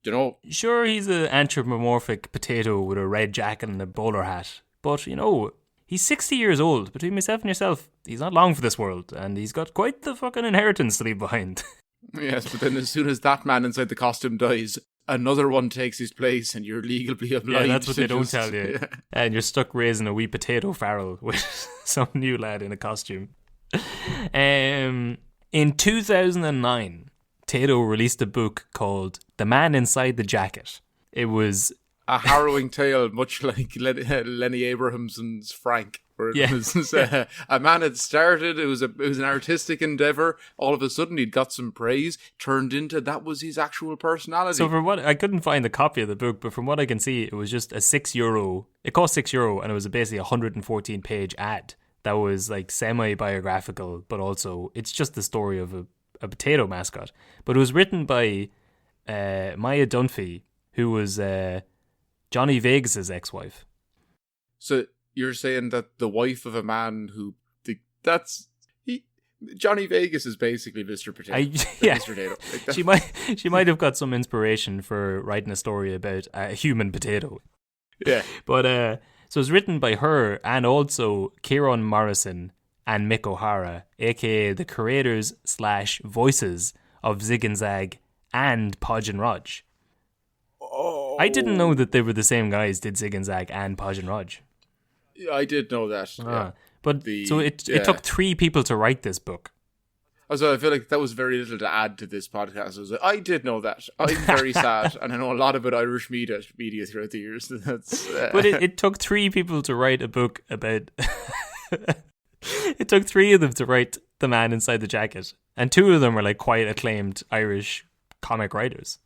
You know? Sure, he's an anthropomorphic potato with a red jacket and a bowler hat. But, you know, he's 60 years old. Between myself and yourself, he's not long for this world. And he's got quite the fucking inheritance to leave behind. Yes, but then as soon as that man inside the costume dies, another one takes his place and you're legally obliged. Yeah, that's what they don't just tell you. Yeah. And you're stuck raising a wee potato farrel with some new lad in a costume. In 2009, Tayto released a book called The Man Inside the Jacket. It was a harrowing tale, much like Lenny Abrahamson's Frank. Where it was a man had started, it was an artistic endeavour. All of a sudden he'd got some praise, turned into that was his actual personality. So from what I couldn't find a copy of the book, but from what I can see, it was just a €6. It cost €6, and it was basically a 114-page ad that was like semi-biographical, but also it's just the story of a potato mascot. But it was written by Maya Dunphy, who was Johnny Vegas's ex-wife. So you're saying that the wife of a man who Johnny Vegas is basically Mr. Potato. Yeah, Mr. Potato. Like she might have got some inspiration for writing a story about a human potato. Yeah, but so it's written by her and also Kieran Morrison and Mick O'Hara, aka the creators / voices of Zig and Zag and Podge and Rog. Oh, I didn't know that they were the same guys did Zig and Zag and Podge and Rog. Yeah, I did know that. Yeah. But so it took 3 people to write this book. Also, I feel like that was very little to add to this podcast. I was like, I did know that. I'm very sad, and I know a lot about Irish media throughout the years. But it took 3 people to write a book about. It took 3 of them to write The Man Inside the Jacket, and 2 of them were like quite acclaimed Irish comic writers.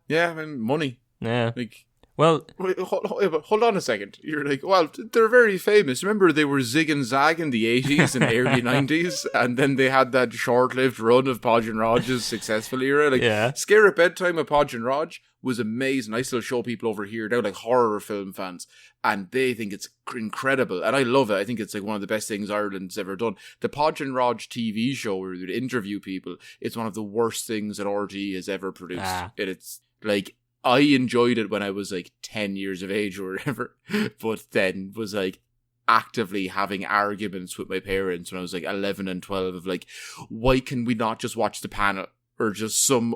Yeah, I mean, money. Yeah. Like, well, wait, hold on a second. You're like, well, they're very famous. Remember, they were Zig and Zag in the 80s and early 90s, and then they had that short-lived run of Podge and Rog's successful era. Like, yeah. Scare at Bedtime of Podge and Rog was amazing. I still show people over here now, like horror film fans, and they think it's incredible, and I love it. I think it's like one of the best things Ireland's ever done. The Podge and Rog TV show where they interview people, it's one of the worst things that RTÉ has ever produced. It's like, I enjoyed it when I was like 10 years of age or whatever, but then was like actively having arguments with my parents when I was like 11 and 12 of like, why can we not just watch the panel or just something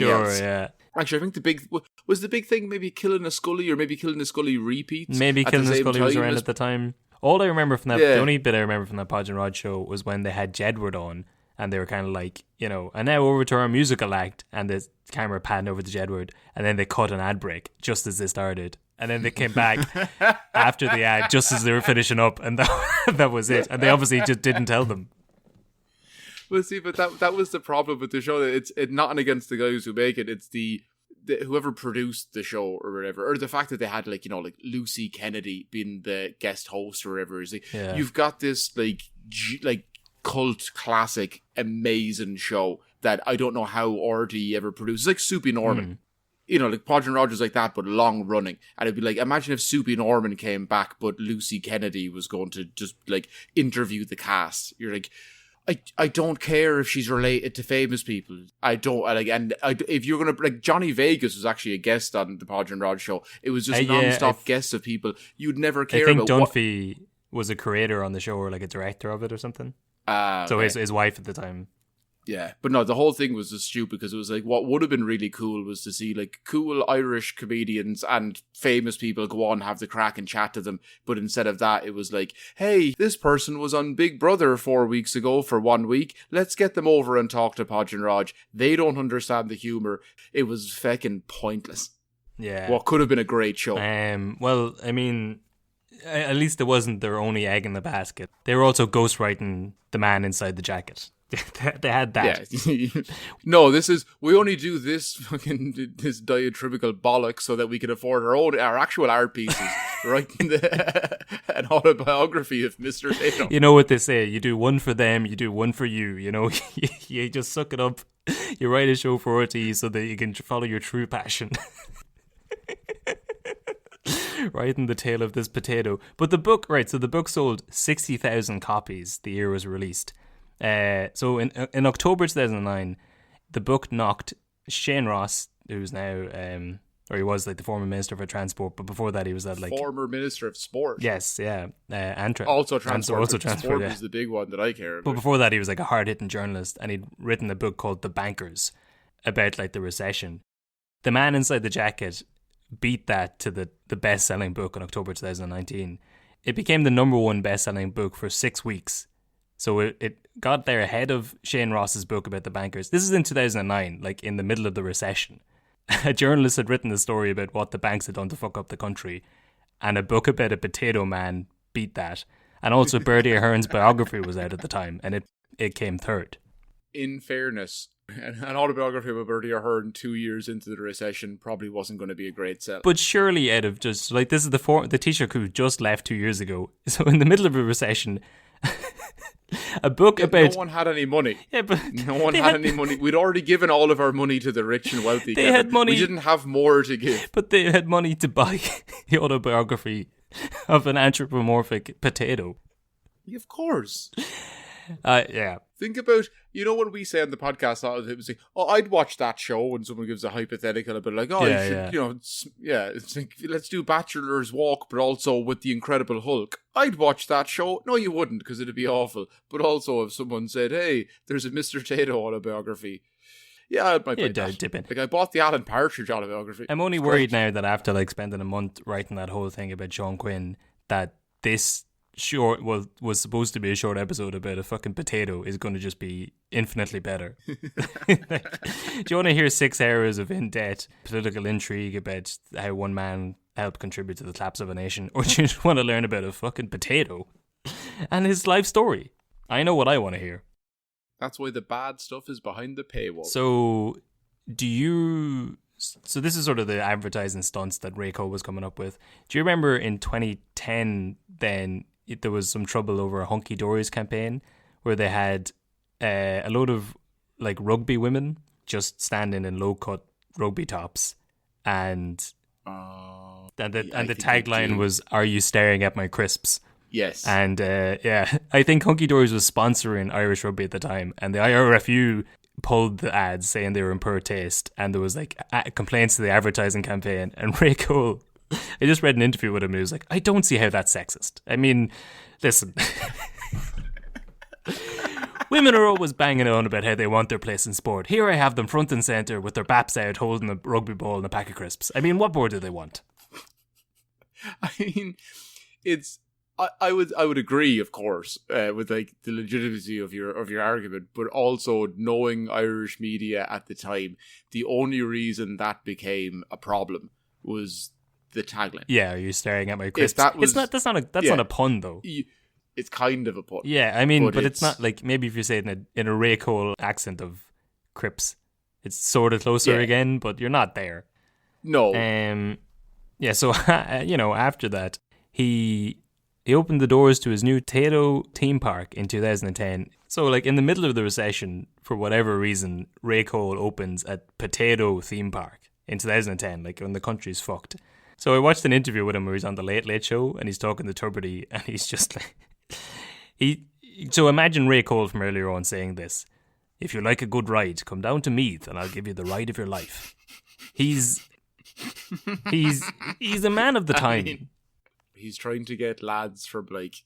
else? Yeah. Actually, I think the big thing maybe Killing a Scully or maybe Killing a Scully repeats. Maybe Killing a Scully was around at the time. All I remember from that, the only bit I remember from that Podge and Rod show was when they had Jedward on. And they were kind of like, you know, and now over to our musical act, and the camera panned over to Jedward, and then they cut an ad break just as they started, and then they came back after the ad just as they were finishing up, and that was it. And they obviously just didn't tell them. Well, see, but that was the problem with the show. It's not against the guys who make it. It's the whoever produced the show or whatever, or the fact that they had like, you know, like Lucy Kennedy being the guest host or whatever. Is like, you've got this like cult classic amazing show that I don't know how RTÉ ever produced. It's like Soupy Norman. You know, like Podge and Rogers like that, but long running. And it'd be like, imagine if Soupy Norman came back, but Lucy Kennedy was going to just like interview the cast. You're like, I don't care if she's related to famous people. If you're gonna like, Johnny Vegas was actually a guest on the Podge and Rod show. It was just non-stop guests of people you'd never care about. I think Dunphy was a creator on the show or like a director of it or something. So his wife at the time. Yeah, but no, the whole thing was just stupid because it was like, what would have been really cool was to see like cool Irish comedians and famous people go on and have the crack and chat to them. But instead of that, it was like, hey, this person was on Big Brother 4 weeks ago for 1 week. Let's get them over and talk to Podge and Rog. They don't understand the humour. It was fucking pointless. Yeah. What could have been a great show. Well, I mean, at least it wasn't their only egg in the basket. They were also ghostwriting The Man Inside the Jacket. They had that. Yeah. No, we only do this diatribical bollock so that we can afford our actual art pieces, writing an autobiography of Mr. Tayto. You know what they say, you do one for them, you do one for you, you know, you just suck it up, you write a show for RTE so that you can follow your true passion. Writing the tale of this potato. But the book, right, so the book sold 60,000 copies the year it was released. So in October 2009, the book knocked Shane Ross, who's now, or he was like the former Minister for Transport, but before that he was like... Former Minister of Sport. Yes, yeah. And also Transport. Also Transport, Sport yeah. is the big one that I care about. But before that he was like a hard-hitting journalist, and he'd written a book called The Bankers about like the recession. The Man Inside the Jacket beat that to the best-selling book in October 2019. It became the number one best-selling book for 6 weeks. So it got there ahead of Shane Ross's book about the bankers. This is in 2009, like in the middle of the recession. A journalist had written a story about what the banks had done to fuck up the country, and a book about a potato man beat that. And also Bertie Ahern's biography was out at the time, and it came third. In fairness, an autobiography about Bertie Ahern 2 years into the recession probably wasn't going to be a great sell. But surely, Ed, of just like this is the Taoiseach who just left 2 years ago. So in the middle of a recession, a book about... No one had any money. Yeah, but no one had any money. We'd already given all of our money to the rich and wealthy. They had money. We didn't have more to give. But they had money to buy the autobiography of an anthropomorphic potato. Of course. Yeah. Think about, when we say on the podcast, it was like, I'd watch that show when someone gives a hypothetical about like, it's like, let's do Bachelor's Walk, but also with the Incredible Hulk. I'd watch that show. No, you wouldn't, because it'd be awful. But also, if someone said, hey, there's a Mr. Tayto autobiography, yeah, I might dip in. Like, I bought the Alan Partridge autobiography. I'm only worried now that after like spending a month writing that whole thing about Sean Quinn, that this short was supposed to be a short episode about a fucking potato is going to just be infinitely better. Like, do you want to hear 6 hours of in-depth political intrigue about how one man helped contribute to the collapse of a nation, or do you just want to learn about a fucking potato and his life story? I know what I want to hear. That's why the bad stuff is behind the paywall. So this is sort of the advertising stunts that Rayco was coming up with. Do you remember in 2010 then there was some trouble over a Hunky Dory's campaign where they had a load of like rugby women just standing in low cut rugby tops, and the tagline was, "Are you staring at my crisps?" Yes. And I think Hunky Dory's was sponsoring Irish rugby at the time, and the IRFU pulled the ads saying they were in poor taste, and there was like complaints to the advertising campaign, and Ray Cole, I just read an interview with him and he was like, I don't see how that's sexist. I mean, listen, women are always banging on about how they want their place in sport. Here I have them front and centre with their baps out holding a rugby ball and a pack of crisps. I mean, what more do they want? I mean, I would agree, of course, with like the legitimacy of your argument, but also knowing Irish media at the time, the only reason that became a problem was the tagline. Yeah, are you staring at my crisps? That's not a pun though. It's kind of a pun. Yeah, I mean, but it's not like, maybe if you say it in a Ray Cole accent of Crips, it's sort of closer again, but you're not there. No. Yeah. So after that, he opened the doors to his new Tayto theme park in 2010. So, like, in the middle of the recession, for whatever reason, Ray Cole opens a potato theme park in 2010, like when the country's fucked. So I watched an interview with him where he's on the Late Late Show and he's talking to Tuberty, and he's just like, so imagine Ray Cole from earlier on saying this: if you like a good ride, come down to Meath and I'll give you the ride of your life. He's a man of the time. I mean, he's trying to get lads from like,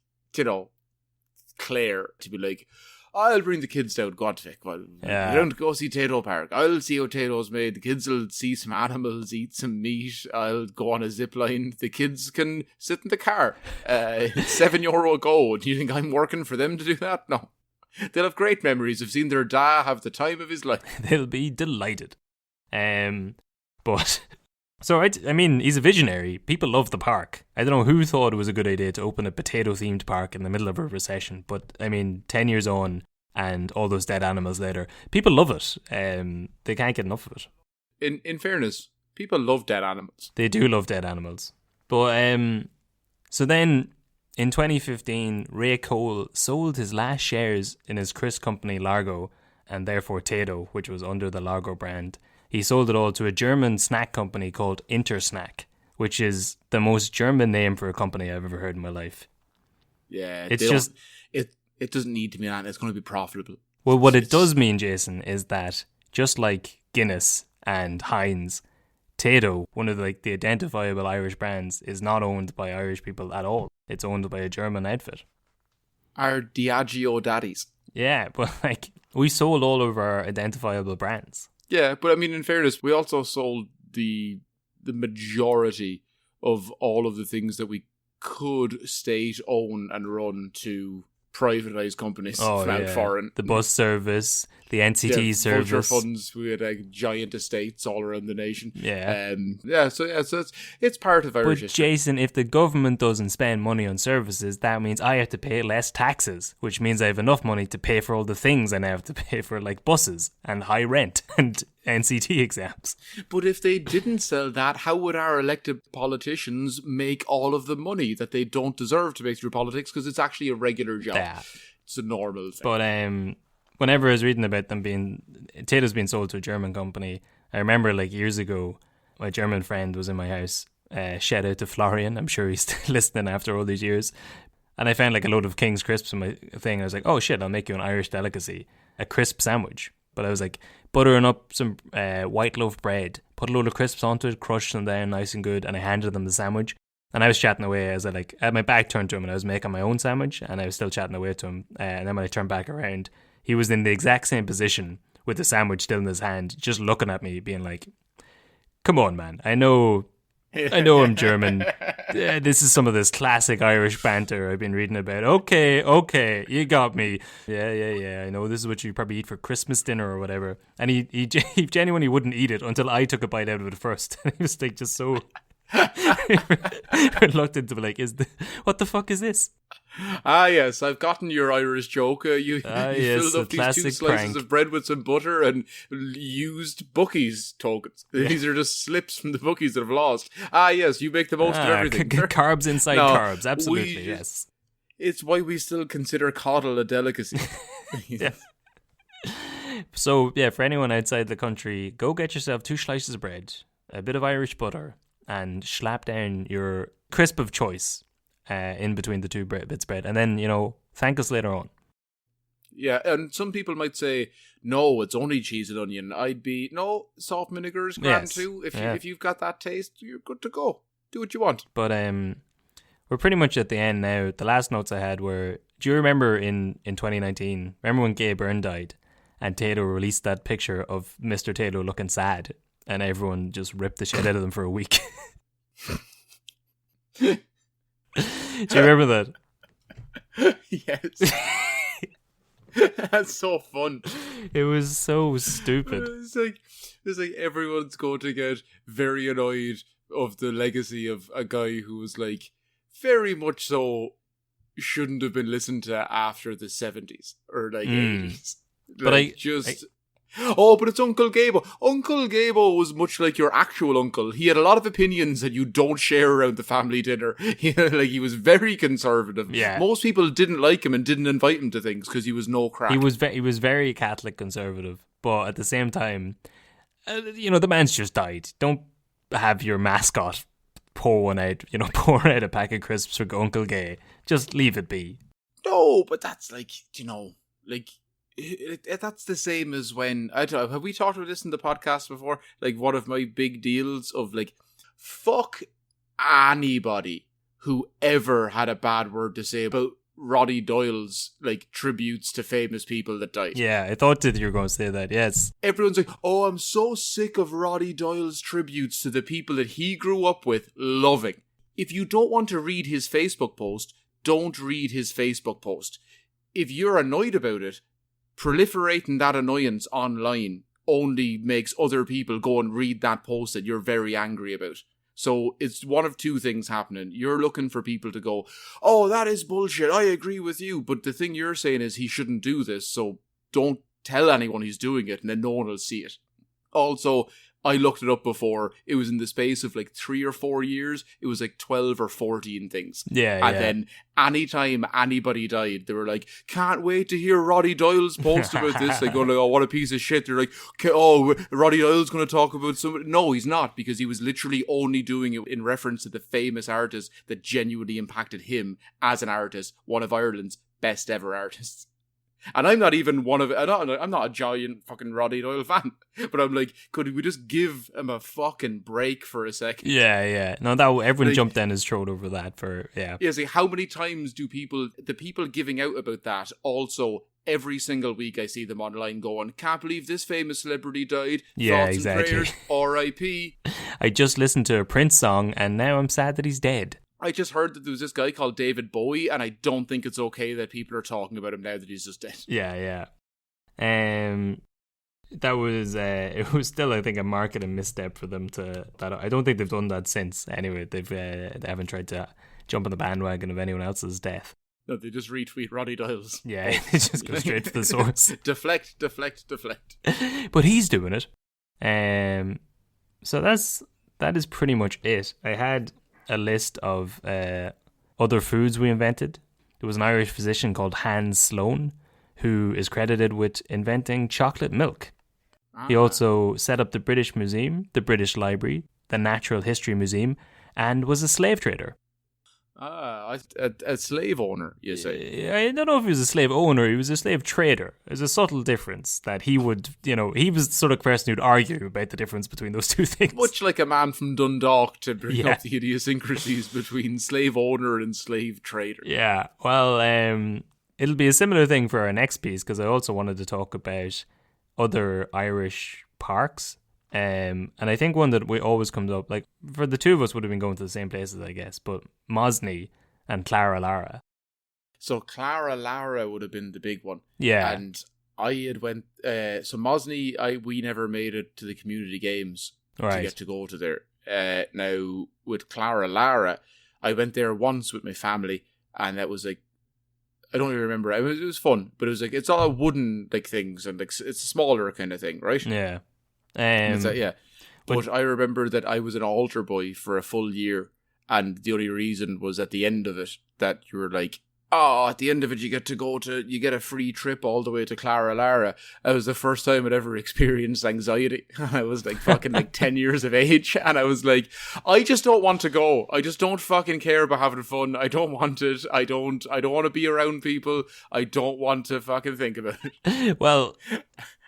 Clare to be like, I'll bring the kids down, go on to Vic. Well, you don't go see Tayto Park. I'll see how Tayto's made. The kids will see some animals, eat some meat. I'll go on a zip line. The kids can sit in the car. It's €7 a go. Do you think I'm working for them to do that? No. They'll have great memories of seeing their dad have the time of his life. They'll be delighted. But... So, I mean, he's a visionary. People love the park. I don't know who thought it was a good idea to open a potato-themed park in the middle of a recession, but, I mean, 10 years on, and all those dead animals later. People love it. They can't get enough of it. In fairness, people love dead animals. They do love dead animals. But so then in 2015, Ray Cole sold his last shares in his crisp company Largo, and therefore Tayto, which was under the Largo brand. He sold it all to a German snack company called Intersnack, which is the most German name for a company I've ever heard in my life. Yeah, it's just it doesn't need to be that. It's going to be profitable. Well, what it does mean, Jason, is that just like Guinness and Heinz, Tayto, one of the identifiable Irish brands, is not owned by Irish people at all. It's owned by a German outfit. Our Diageo daddies. Yeah, but we sold all of our identifiable brands. Yeah, but I mean, in fairness, we also sold the majority of all of the things that we could state own and run to privatized companies from foreign. The bus service, the NCT service. Vulture funds, we had giant estates all around the nation. Yeah. So it's part of Irish history. Jason, if the government doesn't spend money on services, that means I have to pay less taxes, which means I have enough money to pay for all the things I now have to pay for, like buses and high rent and NCT exams. But if they didn't sell that, how would our elected politicians make all of the money that they don't deserve to make through politics? Because it's actually a regular job. Yeah. It's a normal thing. But whenever I was reading about them Tayto's being sold to a German company, I remember years ago, my German friend was in my house. Shout out to Florian. I'm sure he's still listening after all these years. And I found a load of King's crisps in my thing. I was like, oh shit, I'll make you an Irish delicacy, a crisp sandwich. But I was buttering up some white loaf bread, put a load of crisps onto it, crushed them down nice and good, and I handed them the sandwich. And I was chatting away as I had my back turned to him, and I was making my own sandwich, and I was still chatting away to him. And then when I turned back around, he was in the exact same position with the sandwich still in his hand, just looking at me, being like, "Come on, man! I know I'm German. This is some of this classic Irish banter I've been reading about. Okay, you got me. Yeah. I know this is what you probably eat for Christmas dinner or whatever." And he genuinely wouldn't eat it until I took a bite out of it first. And he was just so reluctant to be what the fuck is this? Ah, yes, I've gotten your Irish joke. You filled up these 2 slices prank of bread with some butter and used bookies tokens. These are just slips from the bookies that have lost. Ah, yes, you make the most of everything. Carbs inside carbs, absolutely, yes. It's why we still consider coddle a delicacy. Yeah. So, for anyone outside the country, go get yourself 2 slices of bread, a bit of Irish butter, and slap down your crisp of choice in between the 2 bits of bread. And then, thank us later on. Yeah, and some people might say, no, it's only cheese and onion. I'd be, no, salt and vinegar is grand too. If you've got that taste, you're good to go. Do what you want. But we're pretty much at the end now. The last notes I had were, do you remember in 2019, remember when Gay Byrne died and Tayto released that picture of Mr. Tayto looking sad and everyone just ripped the shit out of them for a week? Do you remember that? Yes. That's so fun. It was so stupid. It's like everyone's going to get very annoyed of the legacy of a guy who was very much so shouldn't have been listened to after the 70s or 80s. But but it's Uncle Gabo. Uncle Gabo was much like your actual uncle. He had a lot of opinions that you don't share around the family dinner. He was very conservative. Yeah. Most people didn't like him and didn't invite him to things because he was no crack. He was very Catholic conservative, but at the same time, the man's just died. Don't have your mascot pouring out a pack of crisps for Uncle Gay. Just leave it be. No, but that's that's the same as when, I don't know, have we talked about this in the podcast before? One of my big deals of fuck anybody who ever had a bad word to say about Roddy Doyle's tributes to famous people that died. Yeah, I thought that you were going to say that, yes. Everyone's like, oh, I'm so sick of Roddy Doyle's tributes to the people that he grew up with loving. If you don't want to read his Facebook post, don't read his Facebook post. If you're annoyed about it, proliferating that annoyance online only makes other people go and read that post that you're very angry about. So it's one of two things happening. You're looking for people to go, oh, that is bullshit, I agree with you. But the thing you're saying is he shouldn't do this, so don't tell anyone he's doing it, and then no one will see it. Also, I looked it up before. It was in the space of like 3 or 4 years. It was like 12 or 14 things. Yeah, and then anytime anybody died, they were like, can't wait to hear Roddy Doyle's post about this. They go like, oh, what a piece of shit. They're like, oh, Roddy Doyle's going to talk about somebody. No, he's not, because he was literally only doing it in reference to the famous artist that genuinely impacted him as an artist, one of Ireland's best ever artists. And I'm not even I'm not a giant fucking Roddy Doyle fan, but I'm like, could we just give him a fucking break for a second? Yeah. No, that everyone jumped down his throat over that Yeah, see, how many times do the people giving out about that also, every single week I see them online going, can't believe this famous celebrity died. Yeah, Thoughts exactly. and prayers, R.I.P. I just listened to a Prince song and now I'm sad that he's dead. I just heard that there was this guy called David Bowie, and I don't think it's okay that people are talking about him now that he's just dead. Yeah. That was it was still, I think, a marketing misstep for them to that. I don't think they've done that since. Anyway, they haven't tried to jump on the bandwagon of anyone else's death. No, they just retweet Roddy Doyle's. Yeah, they just go straight to the source. deflect. But he's doing it. So that is pretty much it. I had a list of other foods we invented. There was an Irish physician called Hans Sloane who is credited with inventing chocolate milk. He also set up the British Museum, the British Library, the Natural History Museum, and was a slave trader. A slave owner, you say? I don't know if he was a slave owner, he was a slave trader. There's a subtle difference that he would, he was the sort of person who'd argue about the difference between those two things. Much like a man from Dundalk to bring up the idiosyncrasies between slave owner and slave trader. Yeah, well, it'll be a similar thing for our next piece, because I also wanted to talk about other Irish parks. And I think one that we always comes up, like for the two of us would have been going to the same places, I guess, but Mosney and Clara Lara. So Clara Lara would have been the big one. Yeah. And I had went, so Mosney, we never made it to the community games to get to go to there. Now with Clara Lara, I went there once with my family, and that was like, I don't even remember. It was fun, but it was like, it's all wooden like things, and like it's a smaller kind of thing, right? Yeah. But I remember that I was an altar boy for a full year, and the only reason was at the end of it that you were like, at the end of it you get a free trip all the way to Clara Lara. It was the first time I'd ever experienced anxiety. I was like fucking like 10 years of age, and I was like, I just don't want to go. I just don't fucking care about having fun. I don't want it. I don't want to be around people. I don't want to fucking think about it. Well,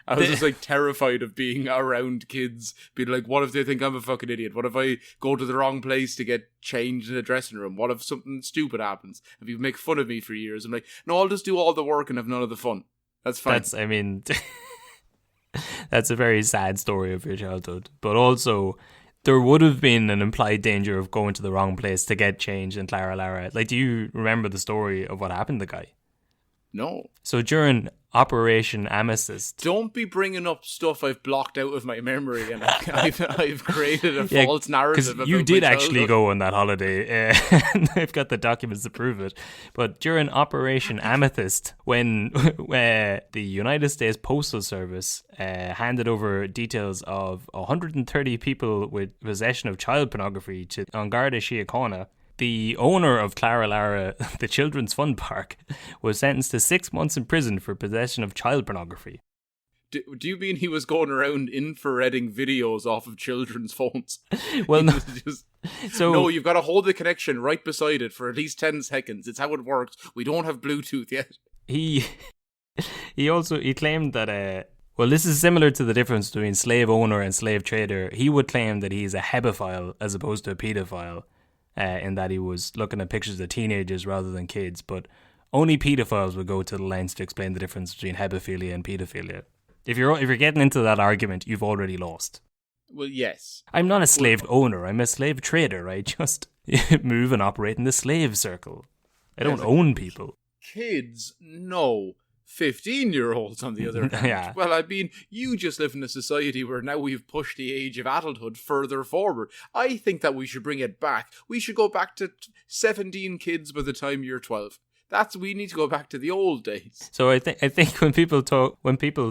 I was just like terrified of being around kids, being like, what if they think I'm a fucking idiot? What if I go to the wrong place to get changed in a dressing room? What if something stupid happens? If you make fun of me for years, I'm like, no, I'll just do all the work and have none of the fun. That's fine. That's a very sad story of your childhood. But also, there would have been an implied danger of going to the wrong place to get changed in Clara Lara. Like, do you remember the story of what happened to the guy? No. So during Operation Amethyst. Don't be bringing up stuff I've blocked out of my memory, and I've created a false narrative about you did my actually go on that holiday, and I've got the documents to prove it. But during Operation Amethyst, when the United States Postal Service handed over details of 130 people with possession of child pornography to An Garda Síochána, the owner of Clara Lara, the Children's Fun Park, was sentenced to 6 months in prison for possession of child pornography. Do you mean he was going around infrareding videos off of children's phones? Well, no. No, you've got to hold the connection right beside it for at least 10 seconds. It's how it works. We don't have Bluetooth yet. He claimed that... well, this is similar to the difference between slave owner and slave trader. He would claim that he's a hebephile as opposed to a pedophile. In that he was looking at pictures of teenagers rather than kids, but only pedophiles would go to the lengths to explain the difference between hebephilia and pedophilia. If you're getting into that argument, you've already lost. Well, yes. I'm not a slave owner. I'm a slave trader. I just move and operate in the slave circle. I don't own people. Kids, no. 15-year-olds on the other hand. Yeah. Well, I mean, you just live in a society where now we've pushed the age of adulthood further forward. I think that we should bring it back. We should go back to 17 kids by the time you're 12. We need to go back to the old days. So I think when people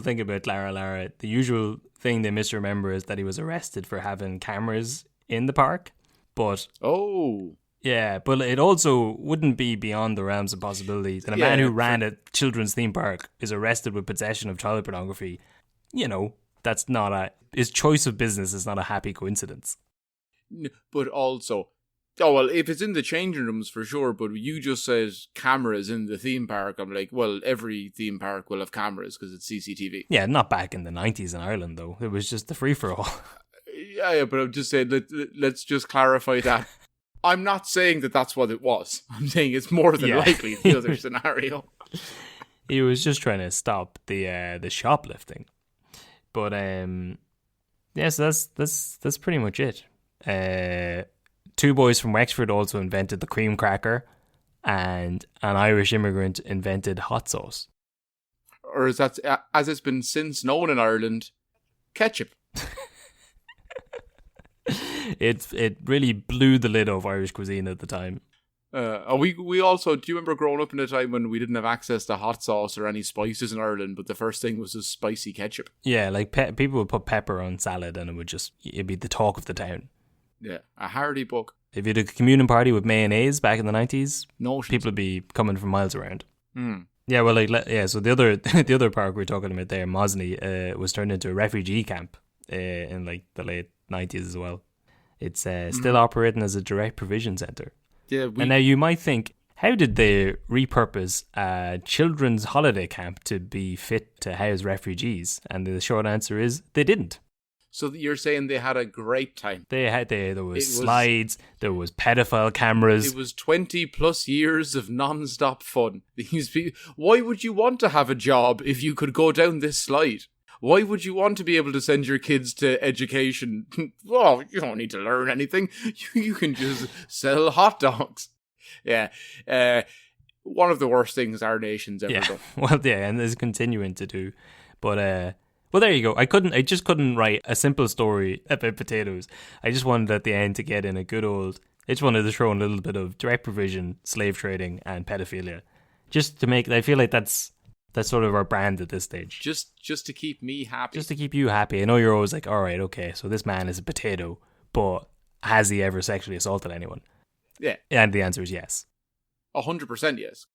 think about Lara, the usual thing they misremember is that he was arrested for having cameras in the park. But yeah, but it also wouldn't be beyond the realms of possibility that a man who ran a children's theme park is arrested with possession of child pornography. You know, his choice of business is not a happy coincidence. But also, well, if it's in the changing rooms for sure, but you just said cameras in the theme park. I'm like, well, every theme park will have cameras because it's CCTV. Yeah, not back in the 90s in Ireland, though. It was just the free-for-all. Yeah, but I'm just saying, let's just clarify that. I'm not saying that that's what it was. I'm saying it's more than likely the other scenario. He was just trying to stop the shoplifting. But, so that's pretty much it. Two boys from Wexford also invented the cream cracker, and an Irish immigrant invented hot sauce. Or is that, as it's been since known in Ireland, ketchup. It really blew the lid off Irish cuisine at the time. We also, do you remember growing up in a time when we didn't have access to hot sauce or any spices in Ireland, but the first thing was just spicy ketchup? Yeah, like people would put pepper on salad and it'd be the talk of the town. Yeah, a hardy book. If you did a communion party with mayonnaise back in the 90s, people would be coming from miles around. Mm. Yeah, well, so the other park we were talking about there, Mosney, was turned into a refugee camp in like the late 90s as well. It's still operating as a direct provision centre. Yeah, and now you might think, how did they repurpose a children's holiday camp to be fit to house refugees? And the short answer is they didn't. So you're saying they had a great time? There was slides, there was pedophile cameras. It was 20 plus years of non-stop fun. These people, why would you want to have a job if you could go down this slide? Why would you want to be able to send your kids to education? Well, you don't need to learn anything. You can just sell hot dogs. Yeah. One of the worst things our nation's ever done. Well, yeah, and is continuing to do. But, well, there you go. I just couldn't write a simple story about potatoes. I just wanted at the end to get in I just wanted to throw in a little bit of direct provision, slave trading, and pedophilia. Just to make, I feel like that's sort of our brand at this stage. Just to keep me happy. Just to keep you happy. I know you're always like, all right, okay, so this man is a potato, but has he ever sexually assaulted anyone? Yeah. And the answer is yes. 100% yes.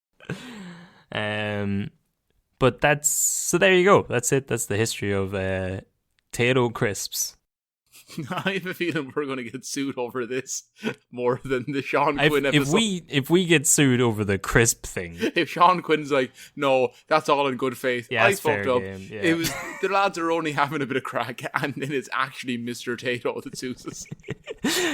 But so there you go. That's it. That's the history of Tayto crisps. I have a feeling we're going to get sued over this more than the Sean Quinn episode. If we get sued over the crisp thing, if Sean Quinn's like, no, that's all in good faith. Yeah, I fucked up. Game, yeah. It was the lads are only having a bit of crack, and then it's actually Mr. Tayto that sues us.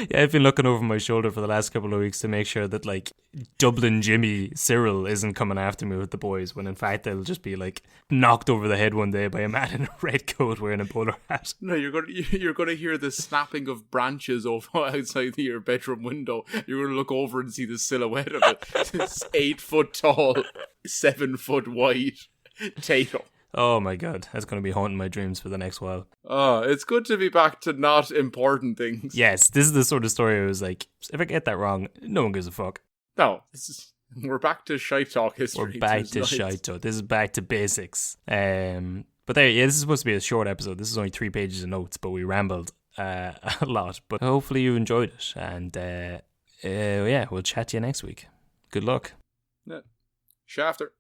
Yeah, I've been looking over my shoulder for the last couple of weeks to make sure that like Dublin Jimmy Cyril isn't coming after me with the boys, when in fact they'll just be like knocked over the head one day by a man in a red coat wearing a bolo hat. No, you're going to hear the snapping of branches over outside your bedroom window. You're going to look over and see the silhouette of it. This 8 foot tall, 7 foot wide Tayto. Oh my god, that's going to be haunting my dreams for the next while. Oh, it's good to be back to not important things. Yes, this is the sort of story I was like, if I get that wrong, no one gives a fuck. No, we're back to shite talk history. We're back to shite talk. This is back to basics. But this is supposed to be a short episode. This is only 3 pages of notes, but we rambled a lot. But hopefully you enjoyed it. And we'll chat to you next week. Good luck. Yeah. Shafter.